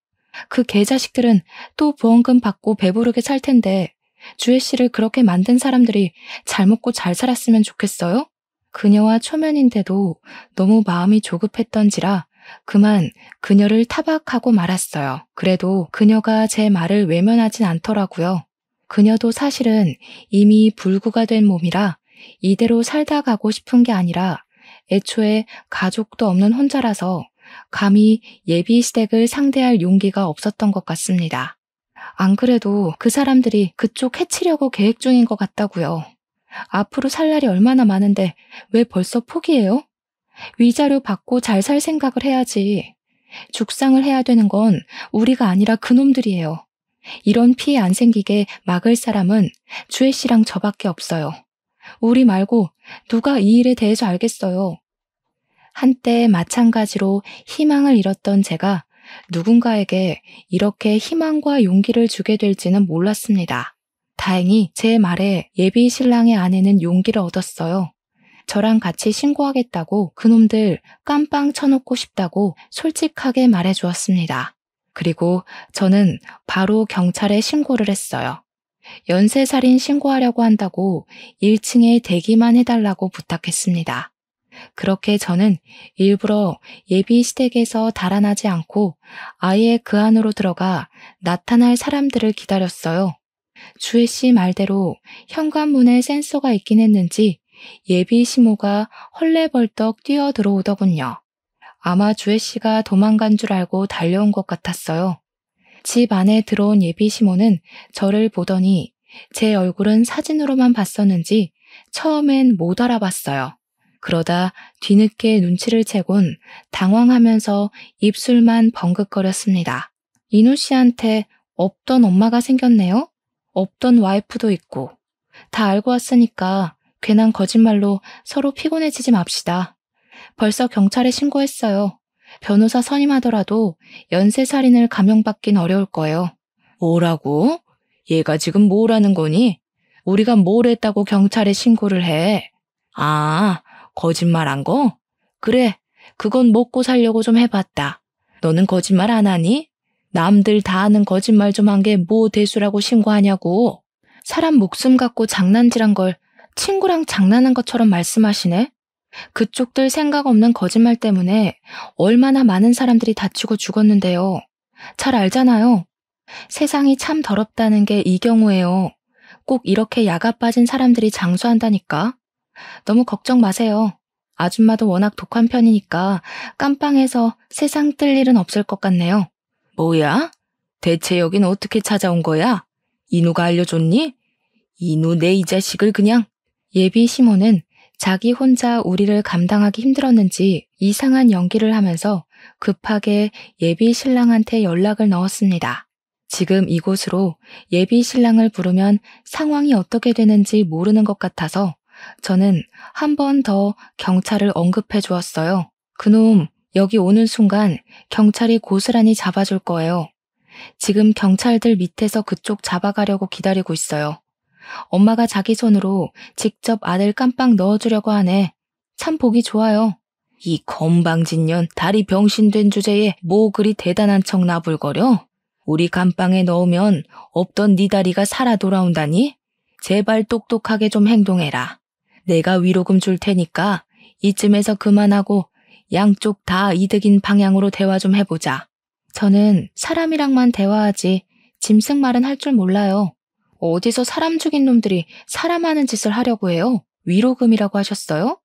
그 개자식들은 또 보험금 받고 배부르게 살 텐데 주혜 씨를 그렇게 만든 사람들이 잘 먹고 잘 살았으면 좋겠어요? 그녀와 초면인데도 너무 마음이 조급했던지라 그만 그녀를 타박하고 말았어요. 그래도 그녀가 제 말을 외면하진 않더라고요. 그녀도 사실은 이미 불구가 된 몸이라 이대로 살다 가고 싶은 게 아니라 애초에 가족도 없는 혼자라서 감히 예비 시댁을 상대할 용기가 없었던 것 같습니다. 안 그래도 그 사람들이 그쪽 해치려고 계획 중인 것 같다고요. 앞으로 살 날이 얼마나 많은데 왜 벌써 포기해요? 위자료 받고 잘 살 생각을 해야지. 죽상을 해야 되는 건 우리가 아니라 그놈들이에요. 이런 피해 안 생기게 막을 사람은 주혜 씨랑 저밖에 없어요. 우리 말고 누가 이 일에 대해서 알겠어요. 한때 마찬가지로 희망을 잃었던 제가 누군가에게 이렇게 희망과 용기를 주게 될지는 몰랐습니다. 다행히 제 말에 예비 신랑의 아내는 용기를 얻었어요. 저랑 같이 신고하겠다고 그놈들 깜빵 쳐놓고 싶다고 솔직하게 말해주었습니다. 그리고 저는 바로 경찰에 신고를 했어요. 연쇄살인 신고하려고 한다고 1층에 대기만 해달라고 부탁했습니다. 그렇게 저는 일부러 예비 시댁에서 달아나지 않고 아예 그 안으로 들어가 나타날 사람들을 기다렸어요. 주혜 씨 말대로 현관문에 센서가 있긴 했는지 예비 시모가 헐레벌떡 뛰어 들어오더군요. 아마 주혜 씨가 도망간 줄 알고 달려온 것 같았어요. 집 안에 들어온 예비 시모는 저를 보더니 제 얼굴은 사진으로만 봤었는지 처음엔 못 알아봤어요. 그러다 뒤늦게 눈치를 채곤 당황하면서 입술만 벙긋거렸습니다. 인우 씨한테 없던 엄마가 생겼네요? 없던 와이프도 있고. 다 알고 왔으니까 괜한 거짓말로 서로 피곤해지지 맙시다. 벌써 경찰에 신고했어요. 변호사 선임하더라도 연쇄살인을 감형받긴 어려울 거예요. 뭐라고? 얘가 지금 뭐라는 거니? 우리가 뭘 했다고 경찰에 신고를 해? 아, 거짓말한 거? 그래, 그건 먹고 살려고 좀 해봤다. 너는 거짓말 안 하니? 남들 다 아는 거짓말 좀 한 게 뭐 대수라고 신고하냐고. 사람 목숨 갖고 장난질한 걸 친구랑 장난한 것처럼 말씀하시네? 그쪽들 생각 없는 거짓말 때문에 얼마나 많은 사람들이 다치고 죽었는데요. 잘 알잖아요. 세상이 참 더럽다는 게 이 경우예요. 꼭 이렇게 야가 빠진 사람들이 장수한다니까. 너무 걱정 마세요. 아줌마도 워낙 독한 편이니까 깜빵에서 세상 뜰 일은 없을 것 같네요. 뭐야? 대체 여긴 어떻게 찾아온 거야? 인우가 알려줬니? 인우 내 이 자식을 그냥. 예비 시모는 자기 혼자 우리를 감당하기 힘들었는지 이상한 연기를 하면서 급하게 예비 신랑한테 연락을 넣었습니다. 지금 이곳으로 예비 신랑을 부르면 상황이 어떻게 되는지 모르는 것 같아서 저는 한 번 더 경찰을 언급해 주었어요. 그놈 여기 오는 순간 경찰이 고스란히 잡아줄 거예요. 지금 경찰들 밑에서 그쪽 잡아가려고 기다리고 있어요. 엄마가 자기 손으로 직접 아들 깜빵 넣어주려고 하네. 참 보기 좋아요. 이 건방진년 다리 병신된 주제에 뭐 그리 대단한 척 나불거려? 우리 감방에 넣으면 없던 네 다리가 살아 돌아온다니? 제발 똑똑하게 좀 행동해라. 내가 위로금 줄 테니까 이쯤에서 그만하고 양쪽 다 이득인 방향으로 대화 좀 해보자. 저는 사람이랑만 대화하지 짐승 말은 할 줄 몰라요. 어디서 사람 죽인 놈들이 사람 하는 짓을 하려고 해요? 위로금이라고 하셨어요?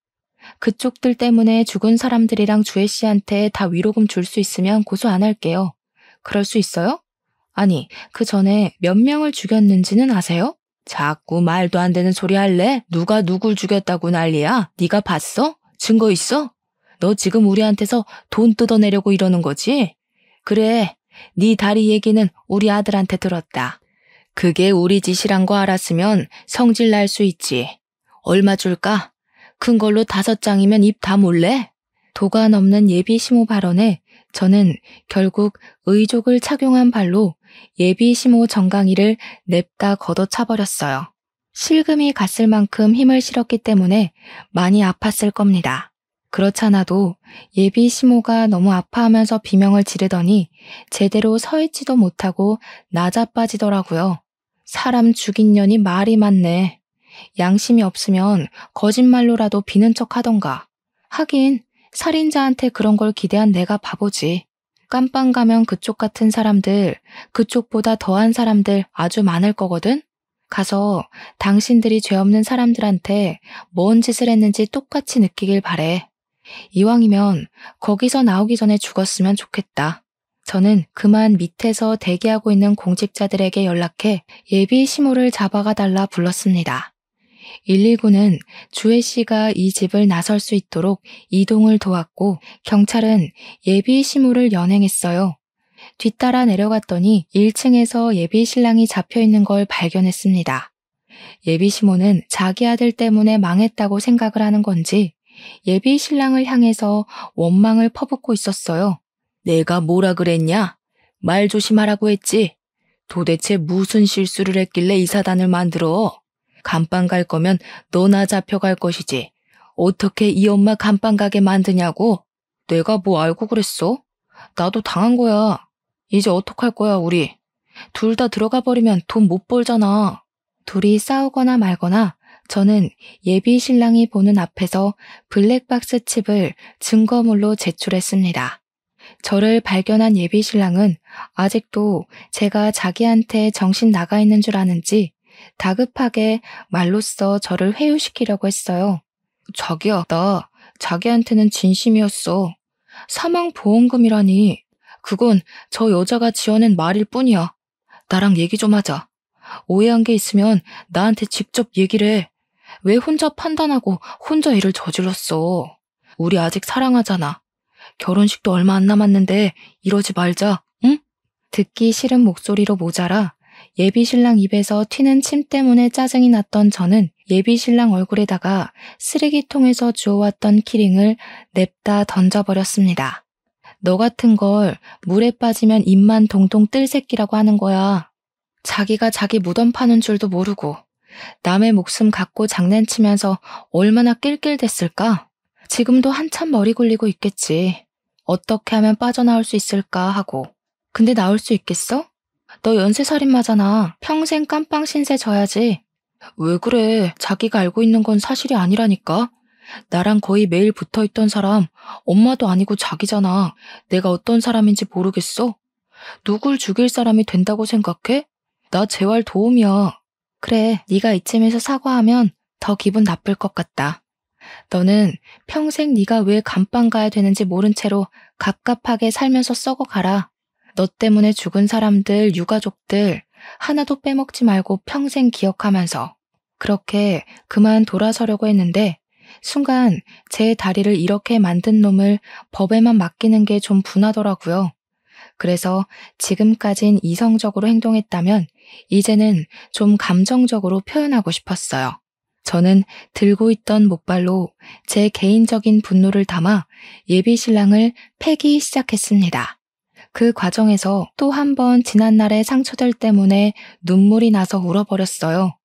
그쪽들 때문에 죽은 사람들이랑 주혜 씨한테 다 위로금 줄 수 있으면 고소 안 할게요. 그럴 수 있어요? 아니, 그 전에 몇 명을 죽였는지는 아세요? 자꾸 말도 안 되는 소리 할래? 누가 누굴 죽였다고 난리야? 네가 봤어? 증거 있어? 너 지금 우리한테서 돈 뜯어내려고 이러는 거지? 그래, 네 다리 얘기는 우리 아들한테 들었다. 그게 우리 짓이란 거 알았으면 성질 날 수 있지. 얼마 줄까? 큰 걸로 5장이면 입 다물래? 도가 넘는 예비 시모 발언에 저는 결국 의족을 착용한 발로 예비 시모 정강이를 냅다 걷어차버렸어요. 실금이 갔을 만큼 힘을 실었기 때문에 많이 아팠을 겁니다. 그렇잖아도 예비 시모가 너무 아파하면서 비명을 지르더니 제대로 서 있지도 못하고 나자빠지더라고요. 사람 죽인 년이 말이 많네. 양심이 없으면 거짓말로라도 비는 척 하던가. 하긴 살인자한테 그런 걸 기대한 내가 바보지. 깜빵 가면 그쪽 같은 사람들, 그쪽보다 더한 사람들 아주 많을 거거든? 가서 당신들이 죄 없는 사람들한테 뭔 짓을 했는지 똑같이 느끼길 바래. 이왕이면 거기서 나오기 전에 죽었으면 좋겠다. 저는 그만 밑에서 대기하고 있는 공직자들에게 연락해 예비 시모를 잡아가 달라 불렀습니다. 119는 주혜 씨가 이 집을 나설 수 있도록 이동을 도왔고 경찰은 예비 시모를 연행했어요. 뒤따라 내려갔더니 1층에서 예비 신랑이 잡혀 있는 걸 발견했습니다. 예비 시모는 자기 아들 때문에 망했다고 생각을 하는 건지 예비 신랑을 향해서 원망을 퍼붓고 있었어요. 내가 뭐라 그랬냐? 말 조심하라고 했지. 도대체 무슨 실수를 했길래 이 사단을 만들어? 감방 갈 거면 너나 잡혀갈 것이지. 어떻게 이 엄마 감방 가게 만드냐고? 내가 뭐 알고 그랬어? 나도 당한 거야. 이제 어떡할 거야 우리. 둘 다 들어가 버리면 돈 못 벌잖아. 둘이 싸우거나 말거나 저는 예비 신랑이 보는 앞에서 블랙박스 칩을 증거물로 제출했습니다. 저를 발견한 예비 신랑은 아직도 제가 자기한테 정신 나가 있는 줄 아는지 다급하게 말로써 저를 회유시키려고 했어요. 자기야, 나 자기한테는 진심이었어. 사망보험금이라니. 그건 저 여자가 지어낸 말일 뿐이야. 나랑 얘기 좀 하자. 오해한 게 있으면 나한테 직접 얘기를 해. 왜 혼자 판단하고 혼자 일을 저질렀어? 우리 아직 사랑하잖아. 결혼식도 얼마 안 남았는데 이러지 말자, 응? 듣기 싫은 목소리로 모자라 예비 신랑 입에서 튀는 침 때문에 짜증이 났던 저는 예비 신랑 얼굴에다가 쓰레기통에서 주워왔던 키링을 냅다 던져버렸습니다. 너 같은 걸 물에 빠지면 입만 동동 뜰 새끼라고 하는 거야. 자기가 자기 무덤 파는 줄도 모르고 남의 목숨 갖고 장난치면서 얼마나 낄낄댔을까? 지금도 한참 머리 굴리고 있겠지. 어떻게 하면 빠져나올 수 있을까 하고. 근데 나올 수 있겠어? 너 연쇄살인마잖아. 평생 깜빵 신세 져야지. 왜 그래? 자기가 알고 있는 건 사실이 아니라니까. 나랑 거의 매일 붙어있던 사람 엄마도 아니고 자기잖아. 내가 어떤 사람인지 모르겠어? 누굴 죽일 사람이 된다고 생각해? 나 재활 도움이야. 그래, 네가 이쯤에서 사과하면 더 기분 나쁠 것 같다. 너는 평생 네가 왜 감방 가야 되는지 모른 채로 갑갑하게 살면서 썩어가라. 너 때문에 죽은 사람들, 유가족들 하나도 빼먹지 말고 평생 기억하면서. 그렇게 그만 돌아서려고 했는데 순간 제 다리를 이렇게 만든 놈을 법에만 맡기는 게 좀 분하더라고요. 그래서 지금까진 이성적으로 행동했다면 이제는 좀 감정적으로 표현하고 싶었어요. 저는 들고 있던 목발로 제 개인적인 분노를 담아 예비 신랑을 패기 시작했습니다. 그 과정에서 또 한 번 지난날의 상처들 때문에 눈물이 나서 울어버렸어요.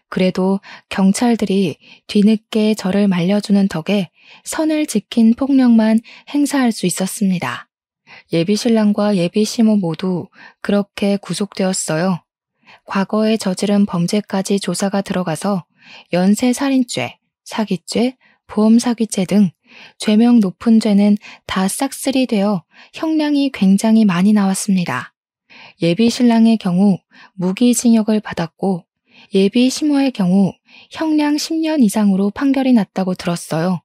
그래도 경찰들이 뒤늦게 저를 말려주는 덕에 선을 지킨 폭력만 행사할 수 있었습니다. 예비 신랑과 예비 시모 모두 그렇게 구속되었어요. 과거에 저지른 범죄까지 조사가 들어가서 연쇄살인죄, 사기죄, 보험사기죄 등 죄명 높은 죄는 다 싹쓸이 되어 형량이 굉장히 많이 나왔습니다. 예비 신랑의 경우 무기징역을 받았고 예비 시모의 경우 형량 10년 이상으로 판결이 났다고 들었어요.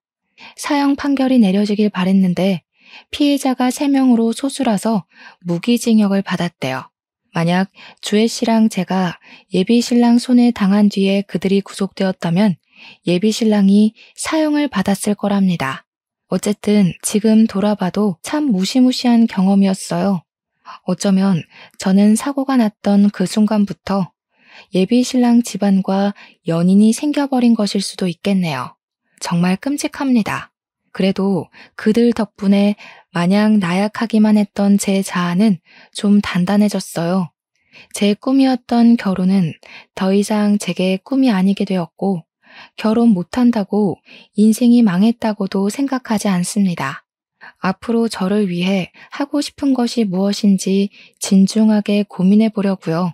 사형 판결이 내려지길 바랬는데 피해자가 3명으로 소수라서 무기징역을 받았대요. 만약 주혜 씨랑 제가 예비 신랑 손에 당한 뒤에 그들이 구속되었다면 예비 신랑이 사형을 받았을 거랍니다. 어쨌든 지금 돌아봐도 참 무시무시한 경험이었어요. 어쩌면 저는 사고가 났던 그 순간부터 예비 신랑 집안과 연인이 생겨버린 것일 수도 있겠네요. 정말 끔찍합니다. 그래도 그들 덕분에 마냥 나약하기만 했던 제 자아는 좀 단단해졌어요. 제 꿈이었던 결혼은 더 이상 제게 꿈이 아니게 되었고, 결혼 못한다고 인생이 망했다고도 생각하지 않습니다. 앞으로 저를 위해 하고 싶은 것이 무엇인지 진중하게 고민해 보려고요.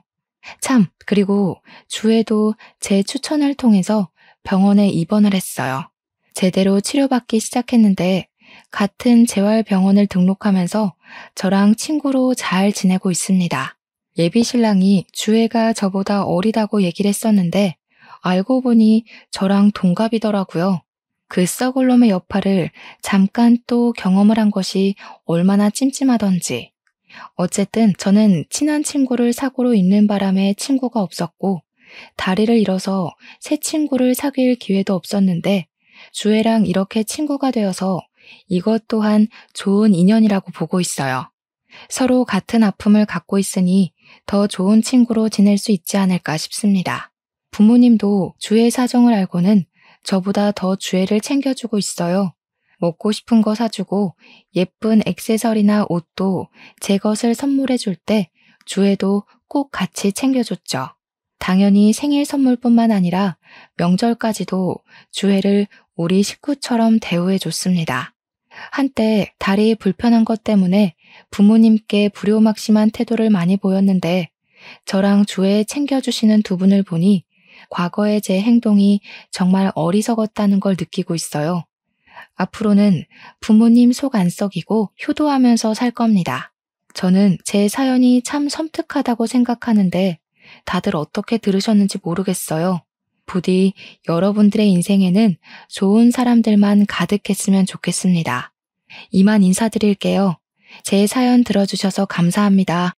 참, 그리고 주에도 제 추천을 통해서 병원에 입원을 했어요. 제대로 치료받기 시작했는데 같은 재활병원을 등록하면서 저랑 친구로 잘 지내고 있습니다. 예비 신랑이 주애가 저보다 어리다고 얘기를 했었는데 알고 보니 저랑 동갑이더라고요. 그 썩을 놈의 여파를 잠깐 또 경험을 한 것이 얼마나 찜찜하던지. 어쨌든 저는 친한 친구를 사고로 잃는 바람에 친구가 없었고 다리를 잃어서 새 친구를 사귈 기회도 없었는데 주애랑 이렇게 친구가 되어서 이것 또한 좋은 인연이라고 보고 있어요. 서로 같은 아픔을 갖고 있으니 더 좋은 친구로 지낼 수 있지 않을까 싶습니다. 부모님도 주애 사정을 알고는 저보다 더 주애를 챙겨주고 있어요. 먹고 싶은 거 사주고 예쁜 액세서리나 옷도 제 것을 선물해 줄 때 주애도 꼭 같이 챙겨줬죠. 당연히 생일 선물뿐만 아니라 명절까지도 주애를 우리 식구처럼 대우해 줬습니다. 한때 다리 불편한 것 때문에 부모님께 불효막심한 태도를 많이 보였는데 저랑 주애 챙겨주시는 두 분을 보니 과거의 제 행동이 정말 어리석었다는 걸 느끼고 있어요. 앞으로는 부모님 속 안 썩이고 효도하면서 살 겁니다. 저는 제 사연이 참 섬뜩하다고 생각하는데 다들 어떻게 들으셨는지 모르겠어요. 부디 여러분들의 인생에는 좋은 사람들만 가득했으면 좋겠습니다. 이만 인사드릴게요. 제 사연 들어주셔서 감사합니다.